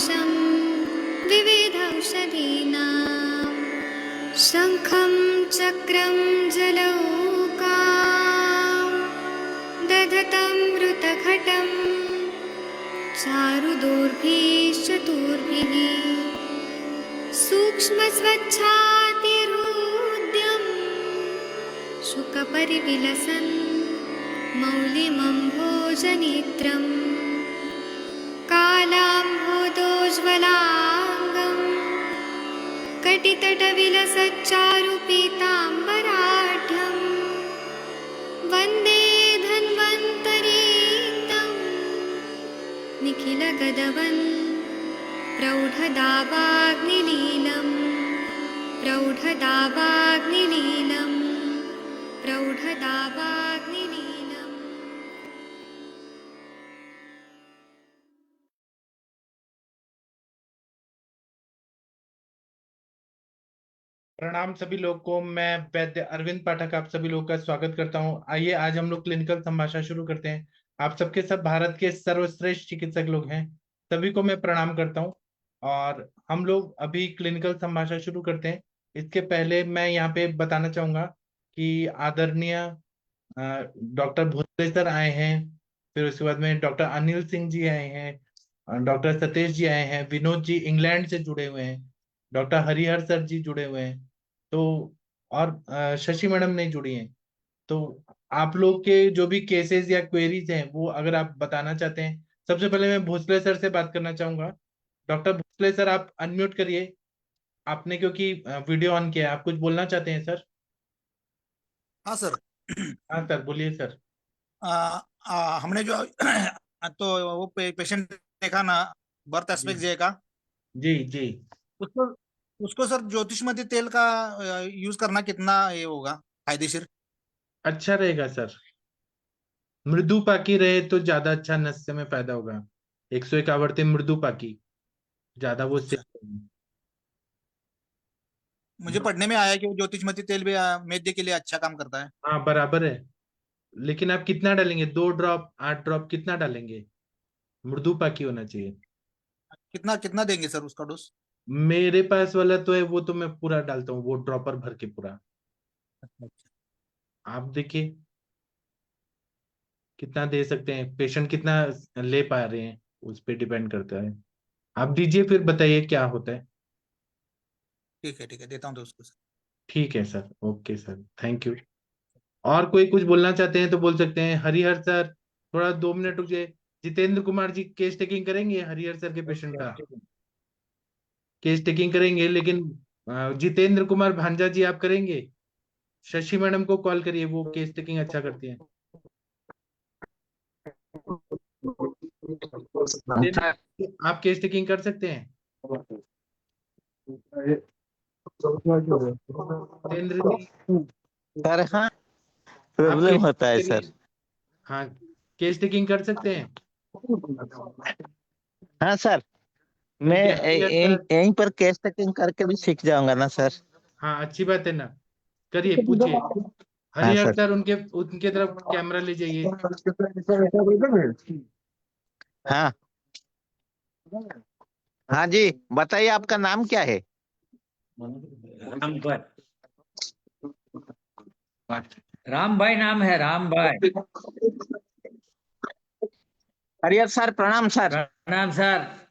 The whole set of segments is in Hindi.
गन्धपूष्पगन्धपूर्वारुकगन्धराजं विविधौषधीनां शङ्खं चक्रं जलौकां दधतं मृतघटं चारुदोर्भिश्चतुर्भिः सूक्ष्मस्वच्छातिहृद्यं शुकपरिविलसन् मौलिमम्भोजनेत्रं कालाम्भोदोज्ज्वलाङ्गं कटितटविलसच्चारुपीताम्बराढ्यं वन्दे धन्वन्तरीतं निखिलगदवन् प्रौढदावाग्निलीलं प्रौढदावाग्निलीलं प्रौढदावाग्निलीलम्। प्रणाम सभी लोग को। मैं वैद्य अरविंद पाठक आप सभी लोग का स्वागत करता हूं। आइए आज हम लोग क्लिनिकल संभाषण शुरू करते हैं। आप सबके सब भारत के सर्वश्रेष्ठ चिकित्सक लोग हैं, सभी को मैं प्रणाम करता हूं और हम लोग अभी क्लिनिकल संभाषण शुरू करते हैं। इसके पहले मैं यहाँ पे बताना चाहूंगा कि आदरणीय डॉक्टर भोसले सर आए हैं, फिर उसके बाद में डॉक्टर अनिल सिंह जी आए हैं, डॉक्टर सतीश जी आए हैं, विनोद जी इंग्लैंड से जुड़े हुए हैं, डॉक्टर हरिहर सर जी जुड़े हुए हैं, तो और शशि मैडम नहीं जुड़ी हैं। तो आप लोग के जो भी केसेस या क्वेरीज हैं वो अगर आप बताना चाहते हैं। सबसे पहले मैं भोसले सर से बात करना चाहूंगा। डॉक्टर भोसले सर आप अनम्यूट करिए आपने, क्योंकि वीडियो ऑन किया है। आप कुछ बोलना चाहते हैं सर? हाँ सर। हाँ सर, बोलिए सर। हमने जो तो वो पेशेंट देखा ना, बर्थ जी एस्पेक्ट जे का, जी जी। उसको उसको सर ज्योतिषमती तेल का यूज करना कितना ये होगा फायदेशीर? अच्छा रहेगा सर। मृदु पाकी रहे तो ज्यादा अच्छा, नस्य में फायदा होगा। 101 आवर्ती मृदु पाकी ज्यादा वो अच्छा, सेफ। मुझे पढ़ने में आया कि वो ज्योतिषमती तेल भी मैदे के लिए अच्छा काम करता है। हाँ बराबर है, लेकिन आप कितना डालेंगे? 2 ड्रॉप 8 ड्रॉप कितना डालेंगे? मृदु पाकी होना चाहिए। कितना कितना देंगे सर उसका डोज? मेरे पास वाला तो है, वो तो मैं पूरा डालता हूँ, वो ड्रॉपर भर के पूरा। अच्छा। आप देखिए कितना दे सकते हैं, पेशेंट कितना ले पा रहे हैं उस पर डिपेंड करता है। आप दीजिए फिर बताइए क्या होता है। ठीक है, देता हूँ तो उसको सर। ठीक है sir, okay sir, thank you. और कोई कुछ बोलना चाहते हैं तो बोल सकते हैं। हरिहर सर थोड़ा 2 मिनट रुकिए। जितेंद्र कुमार जी केस टेकिंग करेंगे हरिहर सर के पेशेंट का? केस टेकिंग करेंगे, लेकिन जितेंद्र कुमार भांजा जी आप करेंगे? शशि मैडम को कॉल करिए, वो केस टेकिंग अच्छा करती हैं। आप केस टेकिंग कर सकते हैं जितेंद्र जी? सर हाँ, आप प्रॉब्लम केस होता है करिए। सर। हाँ, केस टेकिंग कर सकते हैं। हाँ सर, मैं ठीक है हरिहर सर। यहीं पर केस टेकिंग करके भी सीख जाऊंगा ना सर। हाँ अच्छी बात है ना, करिए पूछिए। हाँ हरिहर सर। सर उनके उनके तरफ कैमरा ले जाइए। हाँ हाँ जी, बताइए आपका नाम क्या है? राम भाई, राम भाई नाम है, राम भाई। हरिहर सर प्रणाम सर। प्रणाम सर।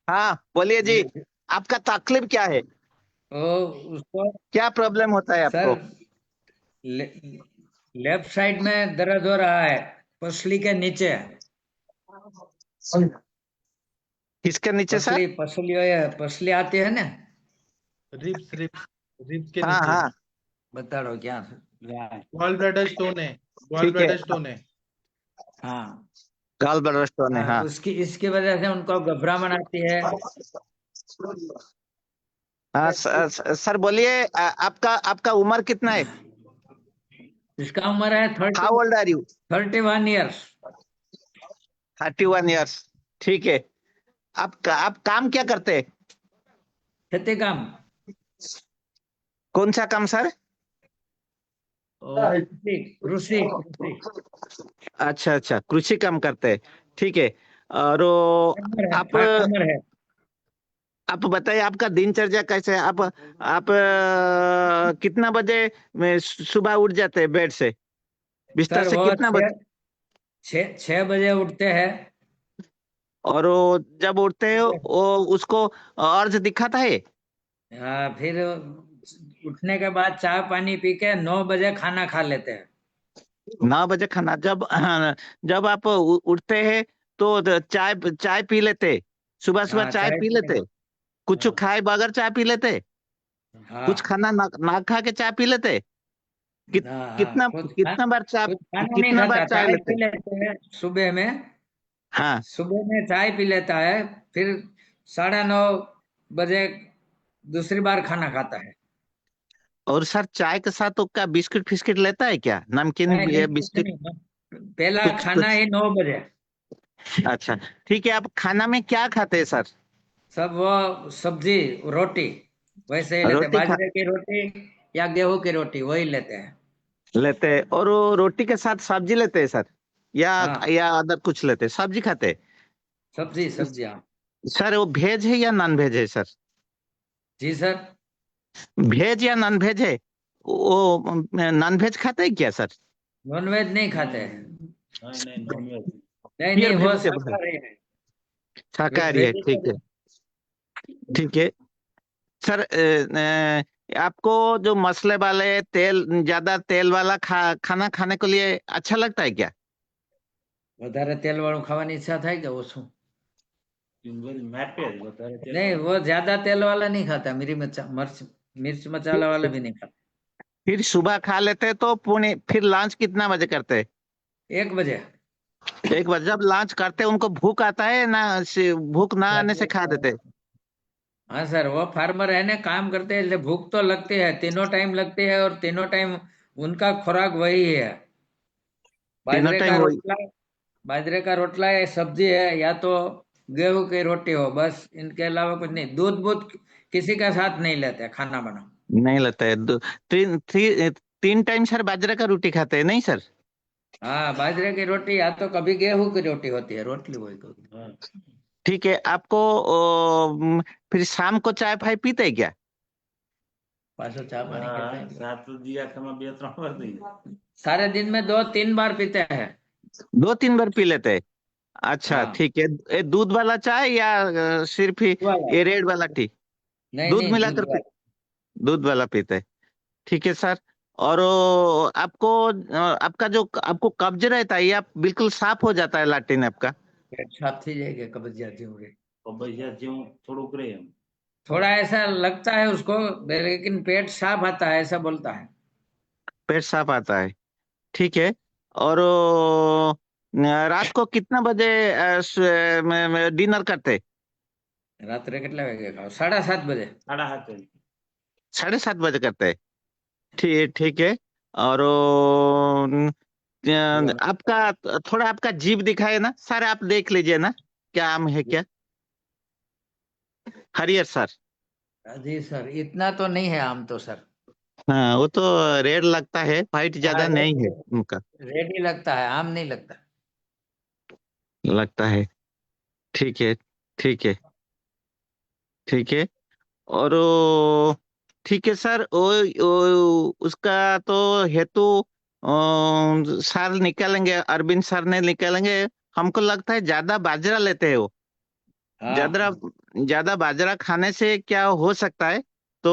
हाँ बोलिए जी, आपका तकलीफ क्या है? ओ उसको क्या प्रॉब्लम होता है सर आपको? ले, लेफ्ट साइड में दर्द हो रहा है, पसली के नीचे। किसके नीचे सर? पसली पसली पसली आती है ना। रिब्स रिब्स रिब्स के हाँ नीचे हाँ, बता दो क्या है। गॉल ब्लैडर स्टोन है। गॉल ठीक है। ब्लैडर स्टोन है। हाँ गाल ब्लडर स्टोन है, हाँ, हाँ। उसकी इसकी वजह से उनको घबराहट आती है। हाँ सर बोलिए, आपका आपका उम्र कितना है? इसका उम्र है how old are you? 31 years. 31 years, ठीक है। आप काम क्या करते हैं? खेती काम। कौन सा काम सर? कृषि कृषि कृषि। अच्छा अच्छा, कृषि काम करते हैं, ठीक है। और आप फार्मर है। आप बताइए आपका दिनचर्या कैसे है? आप कितना बजे में सुबह उठ जाते हैं बेड से, बिस्तर सर से वो कितना बजे? छः बजे उठते हैं। और वो जब उठते हैं वो उसको अर्घ दिखाता है? हाँ, फिर उठने के बाद चाय पानी पी के 9 बजे खाना खा लेते हैं। 9 बजे खाना। जब जब आप उठते हैं तो चाय चाय पी लेते? सुबह सुबह हाँ, चाय चाय पी पीते लेते? हैं। कुछ खाए बगैर चाय पी लेते? कुछ हाँ खाना ना खा के चाय पी लेते? हाँ हाँ, कितना कितना बार चाय, कुछ खाना नहीं कितना बार खाता, चाय चाय लेते? पी लेते हैं सुबह में। हाँ। सुबह में चाय पी लेता है, फिर 9:30 बजे दूसरी बार खाना खाता है। और सर चाय के साथ तो क्या बिस्किट फिस्किट लेता है क्या, नमकीन नहीं नहीं, कुछ बिस्किट? नहीं। पहला कुछ खाना कुछ ही 9 बजे। अच्छा, ठीक है। आप खाना में क्या खाते हैं सर? सब वो सब्जी रोटी वैसे ही लेते हैं, रोटी खा बाजरे की रोटी या गेहूं की रोटी वही लेते हैं। लेते हैं? और वो रोटी के साथ सब्जी लेते हैं सर, हाँ, या अदर कुछ लेते हैं? सब्जी खाते हैं? सब्जी सब्जी, हाँ। सर वो भेज है या नॉन भेज है सर? जी सर। भेज या नॉन भेज है? वो नॉन भेज खाते हैं क्या सर? नॉनवेज नहीं खाते हैं। नहीं प्योर नहीं, वो वेजिटेबल है, शाकाहारी है। शाकाहारी है, ठीक है। वेजिटेरियन। ठीक है सर। आपको जो मसाले वाले तेल, ज्यादा तेल वाला खाना खाने के लिए अच्छा लगता है क्या? વધારે તેલ વાળું ખાવાની ઈચ્છા થાય કે ઓછું? नहीं, वो ज्यादा तेल वाला नहीं खाता, मिर्च मसाला वाला भी नहीं खाता। फिर सुबह खा लेते हैं तो पुणे फिर लंच कितना बजे करते हैं? 1 बजे। 1 बजे जब लंच करते हैं उनको भूख आता है ना? भूख ना आने से खा देते? हाँ सर, वो फार्मर है ना, काम करते हैं इसलिए भूख तो लगती है, तीनों टाइम लगती है, और तीनों टाइम उनका खुराक वही है। तीनों बाजरे टाइम का वही? रोटला बाजरे का रोटला या सब्जी है, या तो गेहूं की रोटी हो, बस इनके अलावा कुछ नहीं। दूध बूध किसी का साथ नहीं लेते खाना बना। नहीं लगता है। तीन टाइम सर बाजरे का रोटी खाते हैं नहीं सर? हाँ, बाजरे की रोटी या तो कभी गेहूं की रोटी होती है, रोटली वही तो। ठीक है। आपको फिर शाम को चाय फाय पीते हैं क्या? पासो चा पानी कहते हैं। सारे दिन में 2-3 बार पीते हैं। 2-3 बार पी लेते हैं? अच्छा हाँ, ठीक है। ये दूध वाला चाय या सिर्फ ही वाला। ये रेड वाला टी? नहीं दूध नहीं, दूध मिलाकर वाला। दूध वाला पीते हैं? ठीक है सर। और आपको आपका जो आपको कब्ज रहता है, ये आप बिल्कुल साफ हो जाता है लैट्रिन आपका? पेट साफ थी जाएगा, कब्जियत होगी। थोड़ा ऐसा लगता है उसको, लेकिन पेट साफ आता है ऐसा बोलता है। पेट साफ आता है, ठीक है। और रात को कितना बजे डिनर करते? रात्रे કેટલા વાગે ખાઓ? 7:30 બજે। 7:30 बजे करते हैं? ठीक ठीक है। और आपका थोड़ा आपका जीभ दिखाए ना सर, आप देख लीजिए ना क्या आम है क्या? हरियर सर? जी सर, इतना तो नहीं है आम तो सर। हाँ वो तो रेड लगता है, वाइट हाँ, ज्यादा नहीं है उनका। रेड ही लगता है, आम नहीं लगता। लगता है, ठीक है। ठीक है, ठीक है। और ठीक है सर। उसका तो हेतु सर निकालेंगे, अरविंद सर ने निकालेंगे। हमको लगता है ज्यादा बाजरा लेते हैं वो। ज्यादा हाँ ज्यादा बाजरा खाने से क्या हो सकता है? तो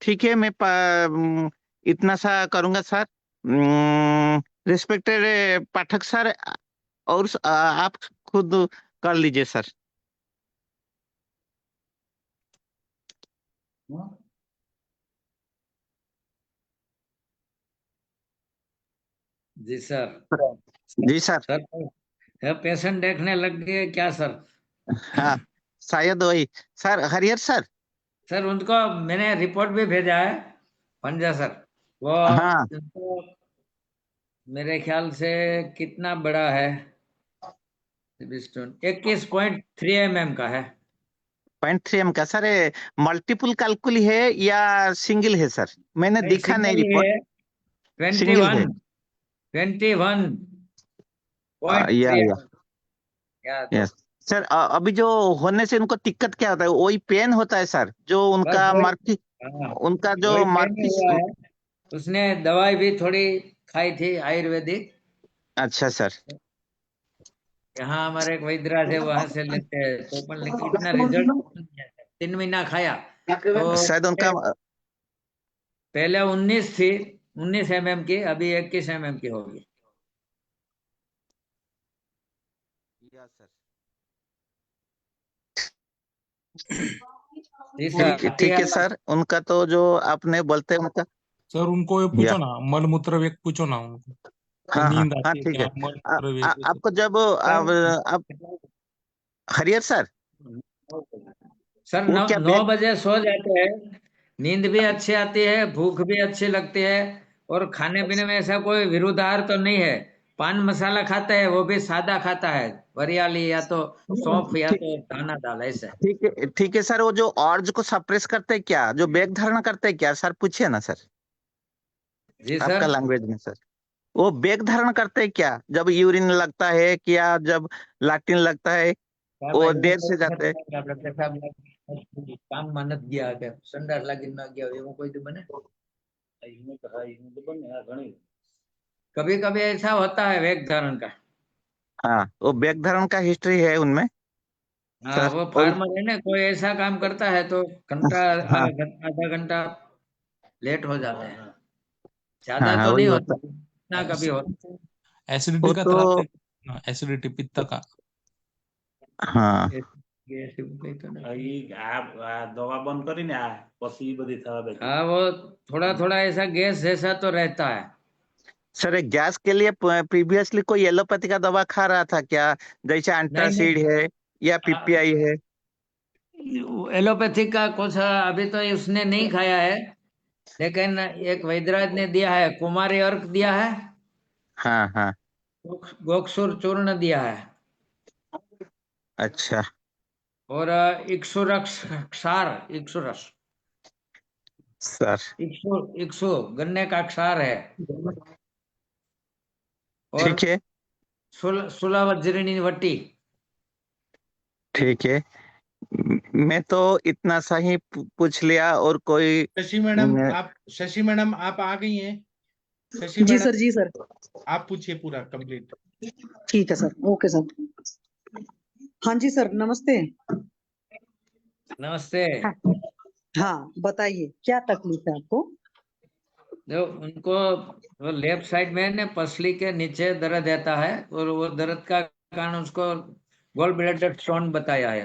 ठीक है, मैं इतना सा करूंगा सर। रिस्पेक्टेड पाठक सर, और आप खुद कर लीजिए सर। जी सर। जी सर। सर पेशेंट देखने लग गए क्या सर? हाँ शायद वही। Sir Harihar sir. सर उनको मैंने रिपोर्ट भी भेजा है, पंजा सर। वो हाँ उनको मेरे ख्याल से कितना बड़ा है? 21.3 mm का है। 0.3 का सर? मल्टीपल कैलकुल है या सिंगल है सर? मैंने नहीं, दिखा नहीं सिंगल ही रिपोर्ट। है। सिंगल है? 21 या 21.3 या या तो यस। सर अभी जो होने से उनको दिक्कत क्या होता है? वही पेन होता है सर, जो बस उनका वही, मार्की हाँ उनका जो वही पेन मार्की। हुआ है। उसने दवाई भी थोड़ी खाई थी आयुर्वेदिक, अच्छा सर। यहाँ हमारे एक वैद्यराज है वहां से लेते हैं, तो पर लेकिन इतना रिजल्ट 3 महीना खाया तो शायद उनका। पहले 19 थी, 19 mm की, अभी 21 mm की होगी। या सर। तीसरा आती ठीक है। है सर, उनका तो जो आपने बोलते हैं उनका। सर उनको ये या पूछो ना, मल मूत्र वेग पूछो ना उनको कि हाँ हाँ नींद हाँ, आती है ठीक है। क्या, मल मूत्र वेग। आपको जब आप हरियर सर, सर वो 9 क्या 9 बैग। बजे सो जाते हैं, नींद भी अच्छी आती है, भूख भी अच्छी लगती है, और खाने पीने में ऐसा कोई विरुद्धार तो नहीं है। पान मसाला खाता है, वो भी सादा खाता है, वरियाली या तो सौंफ या ठीक तो दाना दाल ऐसे। ठीक है सर, वो जो ऑर्ज को सप्रेस करते हैं क्या, जो बैग धारण करते हैं क्या सर, पूछिए ना सर, जी आपका सर। लैंग्वेज में सर। वो बैग धारण करते हैं क्या, जब यूरिन लगता है क्या, जब लैट्रिन लगता है, સાહેબ, वो એવું देर કોઈ से વખત जाते हैं। થાય કે આપણે પેશાબ લાગી, કામમાં નથી ગયા કે સંડાસ લાગી ન ગયા હોય, એવું કોઈ દી બને? कभी कभी ऐसा होता है वेग धारण का। हाँ, वो बैग धारण का हिस्ट्री है उनमें हाँ, सर। वो और फार्मर है ना, कोई ऐसा काम करता है तो घंटा हाँ आधा घंटा लेट हो जाते हैं। हाँ ज्यादा हाँ, तो वही नहीं होता। होता, इतना कभी होता है। एसिडिटी वो का तो त्रास है, एसिडिटी पित्त का। हाँ ऐसे कोई तो नहीं। દવા બંધ કરીને આ પછી ઈ બધી થવા બેઠી. हाँ, वो थोड़ा थोड़ा ऐसा गैस जैसा तो रहता है। सर, एक गैस के लिए प्रीवियसली कोई एलोपैथी का दवा खा रहा था क्या, जैसे नहीं एंटासिड नहीं, है या पीपीआई है? एलोपैथिक का कुछ अभी तो उसने नहीं खाया है, लेकिन एक वैद्यराज ने दिया है, कुमारी अर्क दिया है, हाँ हाँ। गोक्षुर चूर्ण दिया है, अच्छा और इक्सुरक्स क्षार, इक्सुरस, सर। इक्सु इक्सु गन्ने का क्षार है, और ठीक है सुलावज्रिणी वटी। ठीक है। मैं तो इतना सा ही पूछ लिया, और कोई न, शशि मैडम आप आ गई हैं? शशि जी मैडम सर, जी सर। आप पूछिए पूरा कंप्लीट। ठीक है सर, ओके सर। हाँ जी सर, नमस्ते। नमस्ते। हाँ, हाँ बताइए क्या तकलीफ है आपको? जो उनको वो लेफ्ट साइड में ने पसली के नीचे दर्द रहता है, और वो दर्द का कारण उसको गोल ब्लैडर स्टोन बताया है।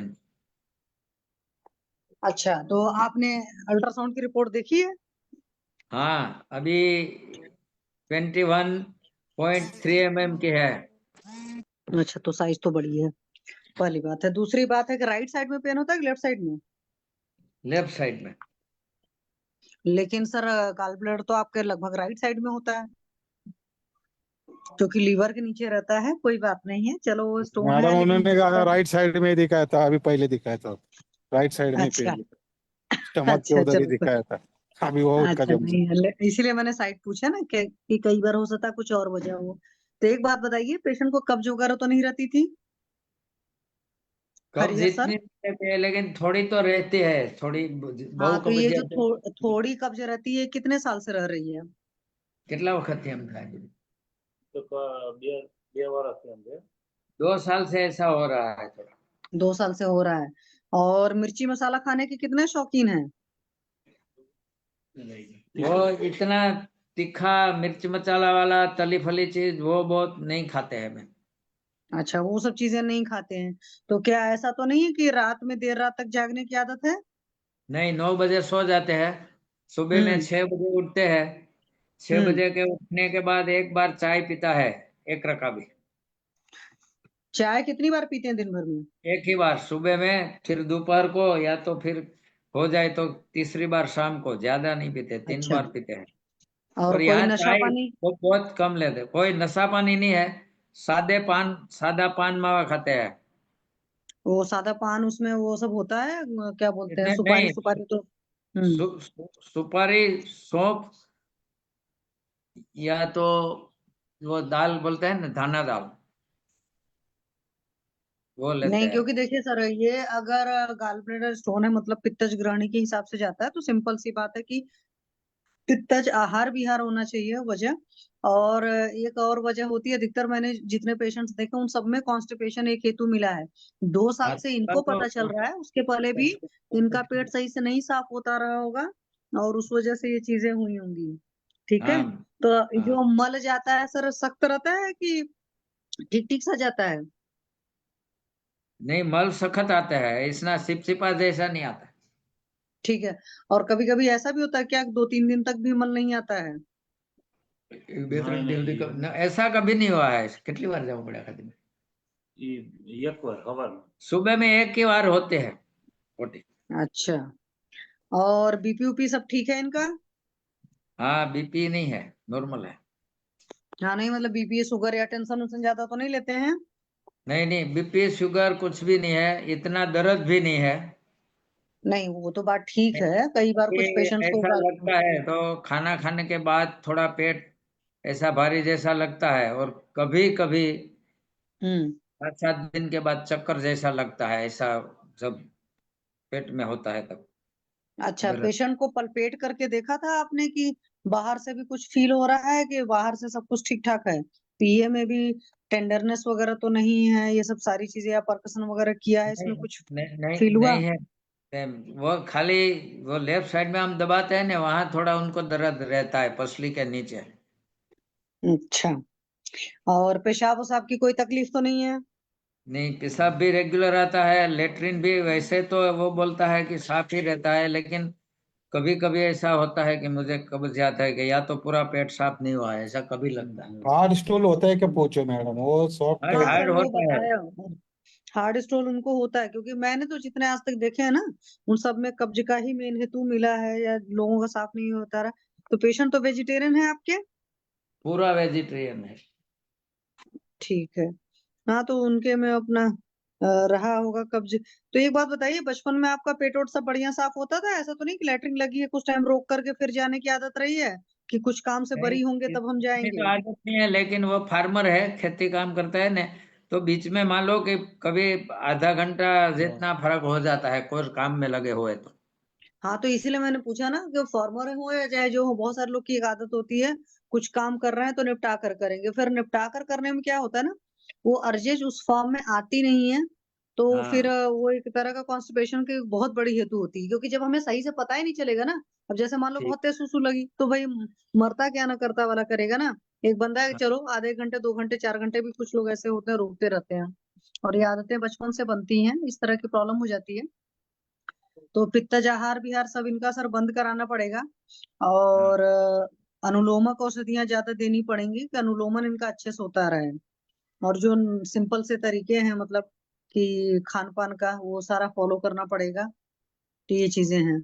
अच्छा, तो आपने अल्ट्रासाउंड की रिपोर्ट देखी है? हाँ, अभी 21.3 mm की है। अच्छा, तो साइज तो बड़ी है, पहली बात है। दूसरी बात है कि राइट साइड में पेन होता है कि लेफ्ट साइड में? लेफ्ट साइड में। लेकिन सर गॉल ब्लैडर तो आपके लगभग राइट साइड में होता है, क्योंकि लीवर के नीचे रहता है। कोई बात नहीं है, चलो वो स्टोन है मैडम लेकिन उन्होंने कहा राइट साइड में दिखाया था, अभी पहले दिखाया था राइट साइड में अच्छा पेन, स्टमक के अच्छा, उधर ही चलो दिखाया था, अभी वो उसका अच्छा, जम नहीं इसीलिए मैंने साइड पूछा ना कि कई बार हो सकता है कुछ और वजह हो। तो एक बात बताइए, पेशेंट को कब्ज वगैरह तो नहीं रहती थी? कब्ज हरिहर सर। इतनी नहीं रहती है, लेकिन थोड़ी तो रहती है, थोड़ी बहु हाँ, तो ये जो कब्जियत। थोड़ी कब्ज रहती है, कितने साल से रह रही है? कितना वक्त थी हम खाए? તો બે બે વર્ષ એમ છે. 2 साल से ऐसा हो रहा है थोड़ा। 2 साल से हो रहा है। और मिर्ची मसाला खाने के कितने शौकीन हैं? वो इतना तीखा मिर्च मसाला वाला तली फली चीज वो बहुत नहीं खाते हैं मैं। अच्छा, वो सब चीजें नहीं खाते हैं। तो क्या ऐसा तो नहीं है कि रात में देर रात तक जागने की आदत है? नहीं, 9 बजे सो जाते हैं, सुबह में हम्म 6 बजे उठते हैं, 6 हम्म। बजे के उठने के बाद एक बार चाय पीता है, एक रकाबी। चाय कितनी बार पीते हैं दिन भर में? एक ही बार सुबह में, फिर दोपहर को, या तो फिर हो जाए तो तीसरी बार शाम को। ज्यादा नहीं पीते, 3 अच्छा, बार पीते हैं। और और कोई यहाँ नशा चाय पानी? वो बहुत कम लेते, कोई नशा पानी नहीं है। सादा पान मावा खाते हैं। वो सादा पान, उसमें वो सब होता है, क्या बोलते हैं, इतने सुपारी नहीं, सुपारी तो? हम्म। सुपारी, सौंफ, या तो वो दाल बोलते हैं ना, दाना दाल। वो लेते नहीं, हैं। क्योंकि देखिए सर, ये अगर गाल ब्लैडर स्टोन है मतलब पित्तज ग्रहणी के हिसाब से जाता है, तो सिंपल सी बात है कि पित्तज आहार विहार होना चाहिए वजह। और एक और वजह होती है, अधिकतर मैंने जितने पेशेंट्स देखे उन सब में कॉन्स्टिपेशन एक हेतु मिला है। 2 साल हाँ, से इनको तो पता चल रहा है, उसके पहले भी इनका पेट सही से नहीं साफ होता रहा होगा, और उस वजह से ये चीजें हुई होंगी। ठीक है, हाँ, तो हाँ, जो मल जाता है सर, सख्त रहता है कि ठीक ठीक सा जाता है? नहीं, मल सखत आता है, इतना चिपचिपा जैसा नहीं आता। ठीक है। और कभी कभी ऐसा भी होता है क्या, 2-3 दिन तक भी मल नहीं आता है? ऐसा कभी नहीं हुआ है। कितनी बार जाऊं पड़ा खाते में? एक बार खबर सुबह में एक ही बार होते हैं पोटी। अच्छा, और बीपी उपी सब ठीक है इनका? हाँ, बीपी नहीं है, नॉर्मल है। हाँ, नहीं मतलब बीपी शुगर या टेंशन उसन ज्यादा तो नहीं लेते हैं? नहीं नहीं, बीपी शुगर कुछ भी नहीं है, इतना दर्द भी नहीं है। नहीं, वो तो बात ठीक है, कई बार कुछ ये पेशेंट्स को ऐसा लगता है तो खाना खाने के बाद थोड़ा पेट ऐसा भारी जैसा लगता है, और कभी कभी हम्म। 5-7 दिन के बाद चक्कर जैसा लगता है, ऐसा जब पेट में होता है तब। अच्छा, दर्द। पेशेंट को पलपेट करके देखा था आपने कि बाहर से भी कुछ फील हो रहा है, कि बाहर से सब कुछ ठीक ठाक है? पीए में भी टेंडरनेस वगैरह तो नहीं है, ये सब सारी चीजें, या परकसन वगैरह किया है, नहीं इसमें कुछ नहीं नहीं, फील हुआ? नहीं है। वो खाली वो लेफ्ट साइड में हम दबाते हैं ना, वहां थोड़ा उनको दर्द रहता है, पसली के नीचे। अच्छा, और पेशाब वसाब की कोई तकलीफ तो नहीं है? नहीं, पेशाब भी रेगुलर आता है, लेटरिन भी वैसे तो वो बोलता है कि साफ ही रहता है, लेकिन कभी कभी ऐसा होता है कि मुझे कब्जियत है कि या तो पूरा पेट साफ नहीं हुआ है, ऐसा कभी लगता है। हार्ड स्टूल होता है क्या पूछो मैडम, वो सॉफ्ट हाँ सर, हार्ड वो होता है। बताया, हार्ड स्टोन उनको होता है, क्योंकि मैंने तो जितने आज तक देखे हैं ना, उन सब में कब्ज का ही मेन हेतु मिला है, या लोगों का साफ नहीं होता रहा। तो पेशेंट तो वेजिटेरियन है आपके? पूरा वेजिटेरियन है। ठीक है। हाँ, तो उनके में अपना रहा होगा कब्ज। तो एक बात बताइए, बचपन में आपका पेट वोट सब बढ़िया साफ होता था? ऐसा तो नहीं कि लैट्रिन लगी है कुछ टाइम रोक करके फिर जाने की आदत रही है, कि कुछ काम से नहीं, बरी होंगे तब हम इतनी जाएंगे? तो आदत नहीं है, लेकिन वो फार्मर है, खेती काम करता है ना, तो बीच में मान लो कि कभी आधा घंटा जितना फर्क हो जाता है कोई काम में लगे हुए तो। हाँ, तो इसीलिए मैंने पूछा ना, कि फार्मर हो या चाहे जो हो, बहुत सारे लोग की एक आदत होती है, कुछ काम कर रहे हैं तो निपटा कर करेंगे, फिर निपटा कर करने में क्या होता है ना, वो अर्जेज उस फॉर्म में आती नहीं है, तो फिर हाँ, वो एक तरह का कॉन्स्टिपेशन की बहुत बड़ी हेतु होती है, क्योंकि जब हमें सही से पता ही नहीं चलेगा ना। अब जैसे मान लो ठीक। बहुत तेज सुसु लगी, तो भाई मरता क्या ना करता वाला करेगा ना। एक बंदा है, हाँ, चलो आधे घंटे 2 घंटे 4 घंटे भी कुछ लोग ऐसे होते हैं, रोकते रहते हैं, और ये आदतें बचपन से बनती हैं, इस तरह की प्रॉब्लम हो जाती है। तो पित्तज आहार विहार सब इनका सर बंद कराना पड़ेगा, हाँ, और अनुलोमक औषधियां ज्यादा देनी पड़ेंगी, कि अनुलोमन इनका अच्छे से होता रहे। और जो सिंपल से तरीके हैं, मतलब कि खान पान का, वो सारा फॉलो करना पड़ेगा। तो ये चीजें हैं।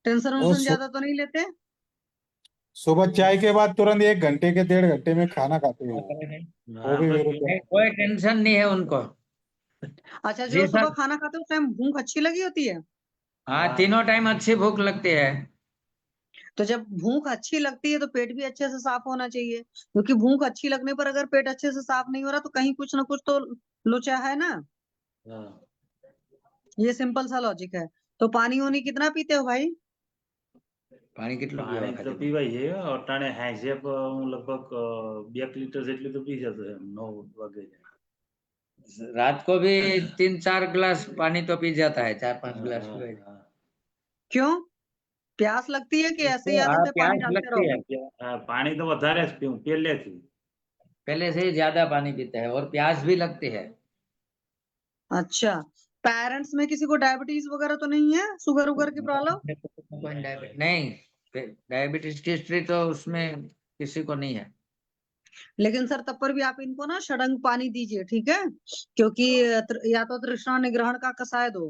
टेंशन वो वंशन ज्यादा तो नहीं लेते? सुबह चाय के बाद तुरंत 1 घंटे के 1.5 घंटे में खाना खाते हैं, नहीं, वो भी मेरे को। कोई टेंशन नहीं है उनको। अच्छा, जो जी सुबह सर। खाना खाते हो उस टाइम भूख अच्छी लगी होती है? हाँ, तीनों टाइम अच्छी भूख लगती है। तो जब भूख अच्छी लगती है तो पेट भी अच्छे से साफ होना चाहिए, क्योंकि भूख अच्छी लगने पर अगर पेट अच्छे से साफ नहीं हो रहा, तो कहीं कुछ ना कुछ तो लोचा है ना। ये सिंपल सा लॉजिक है। तो पानी वानी कितना पीते हो भाई? पानी कितना પાણી તો પીવાય છે અટાણે હાઈઝેપ હું લગભગ 2 લીટર જેટલી તો પી જતો એમ 9 વાગે रात को भी 3-4 गिलास पानी तो पी जाता है, 4-5 गिलास पी जाता क्यों? प्यास लगती है कि है। ऐसे ही उसको हाँ, आदत है, पानी प्यास डालते लगती रहो? है। પાણી તો વધારે જ પીવું પહેલેથી पहले से ही ज्यादा पानी पीते हैं, और प्यास भी लगती है। अच्छा, पेरेंट्स में किसी को डायबिटीज वगैरह तो नहीं है, शुगर उगर की प्रॉब्लम? नहीं, डायबिटीज की हिस्ट्री तो उसमें किसी को नहीं है। लेकिन सर तब पर भी आप इनको ना षडंग पानी दीजिए, ठीक है? क्योंकि या तो तृष्णा निग्रहण का कषाय दो,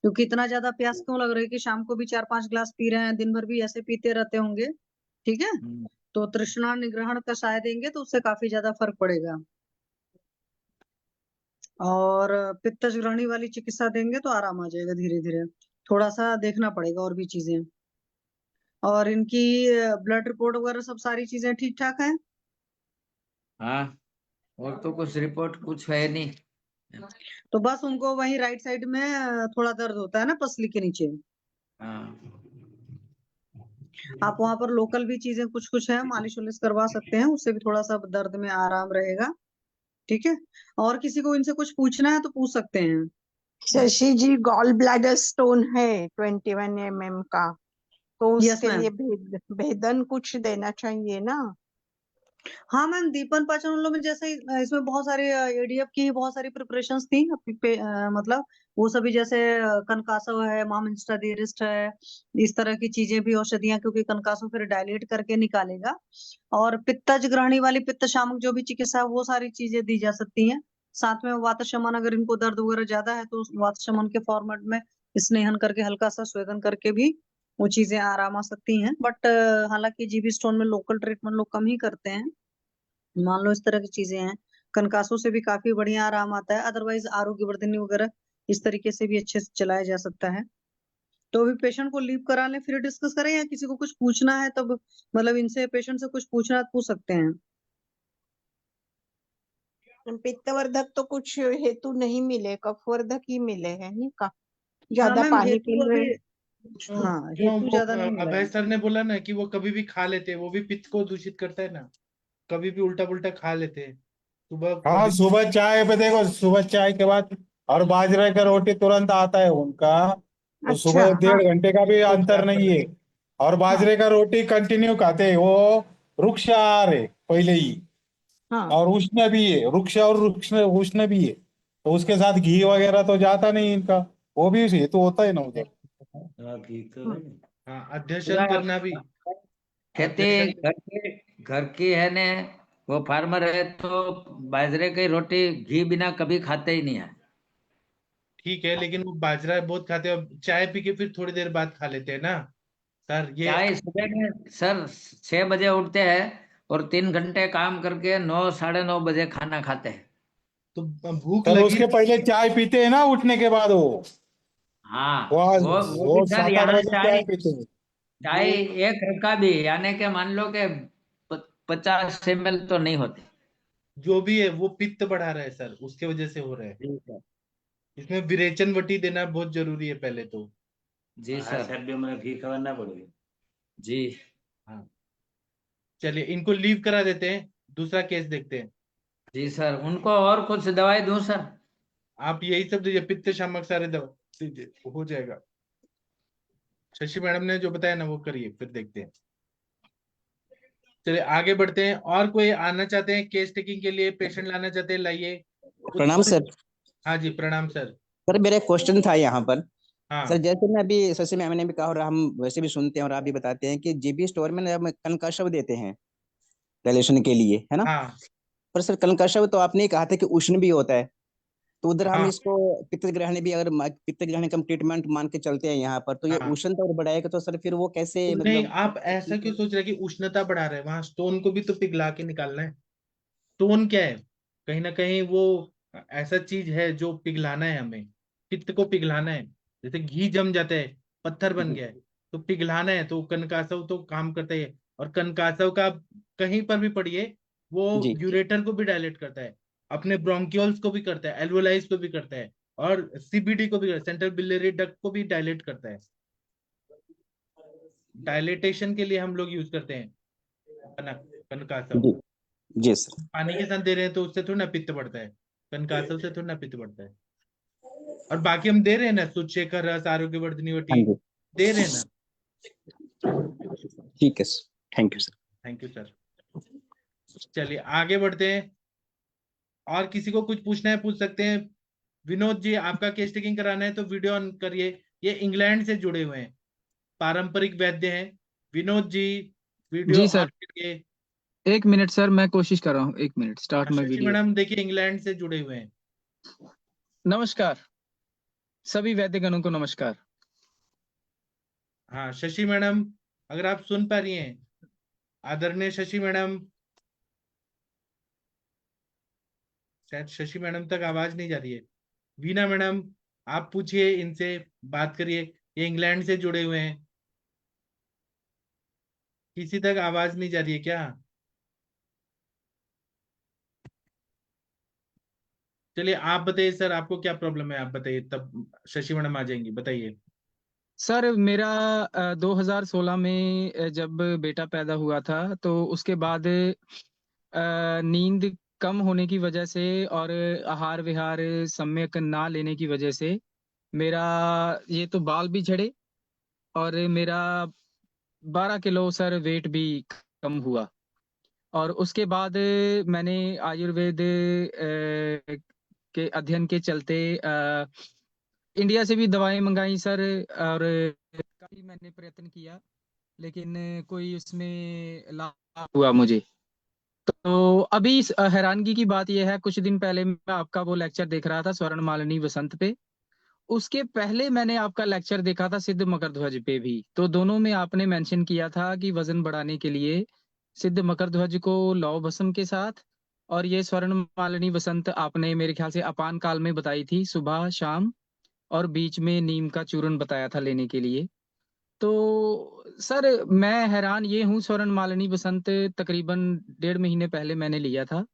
क्योंकि इतना ज्यादा प्यास क्यों लग रही है कि शाम को भी 4-5 गिलास पी रहे हैं, दिन भर भी ऐसे पीते रहते होंगे। ठीक है, हम्म, तो तृष्णा निग्रहण कषाय देंगे तो उससे काफी ज्यादा फर्क पड़ेगा। और पित्तज ग्रहणी वाली चिकित्सा देंगे तो आराम आ जाएगा धीरे धीरे। थोड़ा सा देखना पड़ेगा और भी चीजें। और इनकी ब्लड रिपोर्ट वगैरह सब सारी चीजें ठीक ठाक है? हाँ, और तो कुछ रिपोर्ट कुछ है नहीं। तो बस उनको वही राइट साइड में थोड़ा दर्द होता है ना पसली के नीचे। हाँ आप वहां पर लोकल भी चीजें कुछ कुछ है, मालिश वालिश करवा सकते हैं, उससे भी थोड़ा सा दर्द में आराम रहेगा। ठीक है। और किसी को इनसे कुछ पूछना है तो पूछ सकते हैं। शशि जी, गॉल ब्लैडर स्टोन है 21 mm का, तो यस उसके मैम। लिए भेदन कुछ देना चाहिए ना? हाँ मैम, दीपन पाचन उन लोग में जैसे इसमें बहुत सारे एडीएफ की बहुत सारी प्रिपरेशंस थी मतलब वो सभी जैसे कनकासव है, माम इंस्टाडीरिस्ट है, इस तरह की चीजें भी औषधियां, क्योंकि कनकासव फिर डायलेट करके निकालेगा। और पित्तज ग्रहणी वाली पित्त शामक जो भी चिकित्सा है वो सारी चीजें दी जा सकती हैं। साथ में वात शमन, अगर इनको दर्द वगैरह ज्यादा है तो उस वात शमन के फॉर्मेट में स्नेहन करके हल्का सा स्वेदन करके भी वो चीजें आराम आ सकती हैं। बट हालांकि जीबी स्टोन में लोकल ट्रीटमेंट लोग कम ही करते हैं। मान लो इस तरह की चीजें हैं। कनकासों से भी काफी बढ़िया आराम आता है, अदरवाइज आरोग्य वर्धिनी वगैरह इस तरीके से भी अच्छे से चलाया जा सकता है। तो अभी पेशेंट को लीव करा लें फिर डिस्कस करें, या किसी को कुछ पूछना है तब मतलब इनसे पेशेंट से कुछ पूछना है तो पूछ सकते हैं। पित्तवर्धक तो कुछ हेतु नहीं मिले, कफवर्धक ही मिले हैं नहीं का? हाँ ज्यादा मैम, पानी हेतु पी रहे अभी हैं। क्यों हाँ क्यों हेतु वो ज्यादा नहीं मिला अभय है। सर ने बोला ना कि वो कभी भी खा लेते हैं, वो भी पित्त को दूषित करता है ना, कभी भी उल्टा पुल्टा खा लेते हैं सुबह हाँ, कभी। सुबह चाय पे देखो, सुबह चाय के बाद और बाजरे का रोटी तुरंत आता है उनका। तो अच्छा, सुबह हाँ 1.5 घंटे का भी तो क्या अंतर नहीं है। और हाँ बाजरे का रोटी कंटिन्यू खाते हैं वो। वृक्ष आहार है पहले ही। हाँ। और उष्ण भी है, वृक्ष और उष्ण उष्ण भी है। तो उसके साथ घी वगैरह तो जाता नहीं इनका। वो भी ये तो होता है ना उधर। हाँ घी तो है। हाँ, अध्ययन पूरा करना भी। खेती अध्ययन घर की है ने, वो फार्मर है तो बाजरे की रोटी घी बिना कभी खाते ही नहीं है। ठीक है, लेकिन वो बाजरा बहुत खाते हैं और चाय पी के फिर थोड़ी देर बाद खा लेते हैं ना सर, ये चाय सुबह में सर 6 बजे उठते हैं और 3 घंटे काम करके 9 साढ़े 9 बजे खाना खाते हैं। तो भूख सर लगी उसके पहले चाय पीते हैं ना उठने के बाद वो। वो हाँ वो भी वो सर 7-8 यहाँ बजे चाय चाय पीते हैं। चाय एक रखा भी, यानी कि मान लो कि 50 ml तो नहीं होते। जो भी है वो पित्त बढ़ा रहा है सर, उसके वजह से हो रहा है। जी सर। इसमें विरेचन वटी देना बहुत जरूरी है पहले तो। जी हाँ सर। साहब भी मैंने घी खवाना पड़ेगा। जी हाँ, चलिए इनको लीव करा देते हैं, दूसरा केस देखते हैं। जी सर, उनको और कुछ दवाई दूं सर? आप यही सब दीजिए, पित्त शामक सारे दवा दीजिए, हो जाएगा। शशि मैडम ने जो बताया ना वो करिए, फिर देखते हैं। चलिए आगे बढ़ते हैं। और कोई आना चाहते हैं केस टेकिंग के लिए, पेशेंट लाना चाहते हैं, लाइए कुछ प्रणाम और। सर। हाँ जी, प्रणाम सर। सर मेरा एक क्वेश्चन था यहाँ पर। सर हाँ जैसे मैं अभी शशि मैम ने भी कहा और हम वैसे भी सुनते हैं और आप भी बताते हैं कि जीबी स्टोर में ना हम कंकाशव देते हैं डायलेशन के लिए, है ना? हाँ पर सर कंकाशव तो आपने ही कहा था कि उष्ण भी होता है, तो उधर हम हाँ इसको पित्त ग्रहण भी, अगर पित्त ग्रहण का हम ट्रीटमेंट मान के चलते हैं यहाँ पर, तो ये हाँ। उष्णता और बढ़ाएगा, तो सर फिर वो कैसे नहीं, मतलब? आप ऐसा क्यों सोच रहे हैं कि उष्णता बढ़ा रहे हैं? वहां स्टोन को भी तो पिघला के निकालना है। स्टोन क्या है, कहीं ना कहीं वो ऐसा चीज है जो पिघलाना है हमें, पित्त को पिघलाना है। जैसे घी जम जाता है, पत्थर बन जी गया है, तो पिघलाना है, तो कनकासव तो काम करता है। और कनकासव का कहीं पर भी पढ़िए, वो जी यूरेटर को भी डायलेट करता है, अपने ब्रोंकियोल्स को भी करता है, एल्वोलाइज को भी करता है, और सीबीडी को भी करता है, सेंट्रल बिलियरी डक्ट को भी डायलेट करता है। डायलेटेशन के लिए हम लोग यूज करते हैं कनकासव। जी जी सर। पानी के साथ दे रहे हैं तो उससे थोड़ी ना पित्त बढ़ता है, कनकासव से थोड़ी ना पित्त बढ़ता है। और बाकी हम दे रहे हैं ना, सुचेखर रस, आरोग्य वर्धनी हाँ वटी जी, दे रहे हैं ना। ठीक है sir, thank you sir. Thank you sir. चलिए आगे बढ़ते हैं। और किसी को कुछ पूछना है पूछ सकते हैं। विनोद जी, आपका केस टेकिंग कराना है तो वीडियो ऑन करिए। ये इंग्लैंड से जुड़े हुए हैं, पारंपरिक वैद्य हैं। Vinod ji, video ji on sir, करिए। 1 मिनट सर, मैं कोशिश कर रहा हूँ। 1 minute, start my Shashi video. Madam देखिए इंग्लैंड से जुड़े हुए हैं। नमस्कार, सभी वैद्यगणों को नमस्कार। हाँ शशि मैडम, अगर आप सुन पा रही हैं, आदरणीय शशि मैडम, शायद शशि मैडम तक आवाज नहीं जा रही है। वीना मैडम, आप पूछिए इनसे, बात करिए, ये इंग्लैंड से जुड़े हुए हैं। किसी तक आवाज नहीं जा रही है क्या? चलिए आप बताइए सर, आपको क्या प्रॉब्लम है, आप बताइए, तब शशि मैडम आ जाएंगी, बताइए। सर मेरा 2016 में जब बेटा पैदा हुआ था तो उसके बाद नींद कम होने की वजह से और आहार विहार सम्यक ना लेने की वजह से मेरा ये तो बाल भी झड़े और मेरा 12 किलो सर वेट भी कम हुआ। और उसके बाद मैंने आयुर्वेद के अध्ययन के चलते इंडिया से भी दवाएं मंगाई सर, और काफी मैंने प्रयत्न किया लेकिन कोई उसमें लाभ हुआ मुझे। तो अभी हैरानगी की बात यह है, कुछ दिन पहले मैं आपका वो लेक्चर देख रहा था स्वर्ण मालिनी वसंत पे। उसके पहले मैंने आपका लेक्चर देखा था सिद्ध मकर ध्वज पे भी, तो दोनों में आपने मेंशन किया था कि वजन बढ़ाने के लिए सिद्ध मकर ध्वज को लौ भस्म के साथ, और ये स्वर्ण मालिनी वसंत आपने मेरे ख्याल से अपान काल में बताई थी सुबह शाम, और बीच में नीम का चूर्ण बताया था लेने के लिए। तो सर मैं हैरान ये हूँ, स्वर्ण मालिनी बसंत तकरीबन 1.5 महीने पहले मैंने लिया था।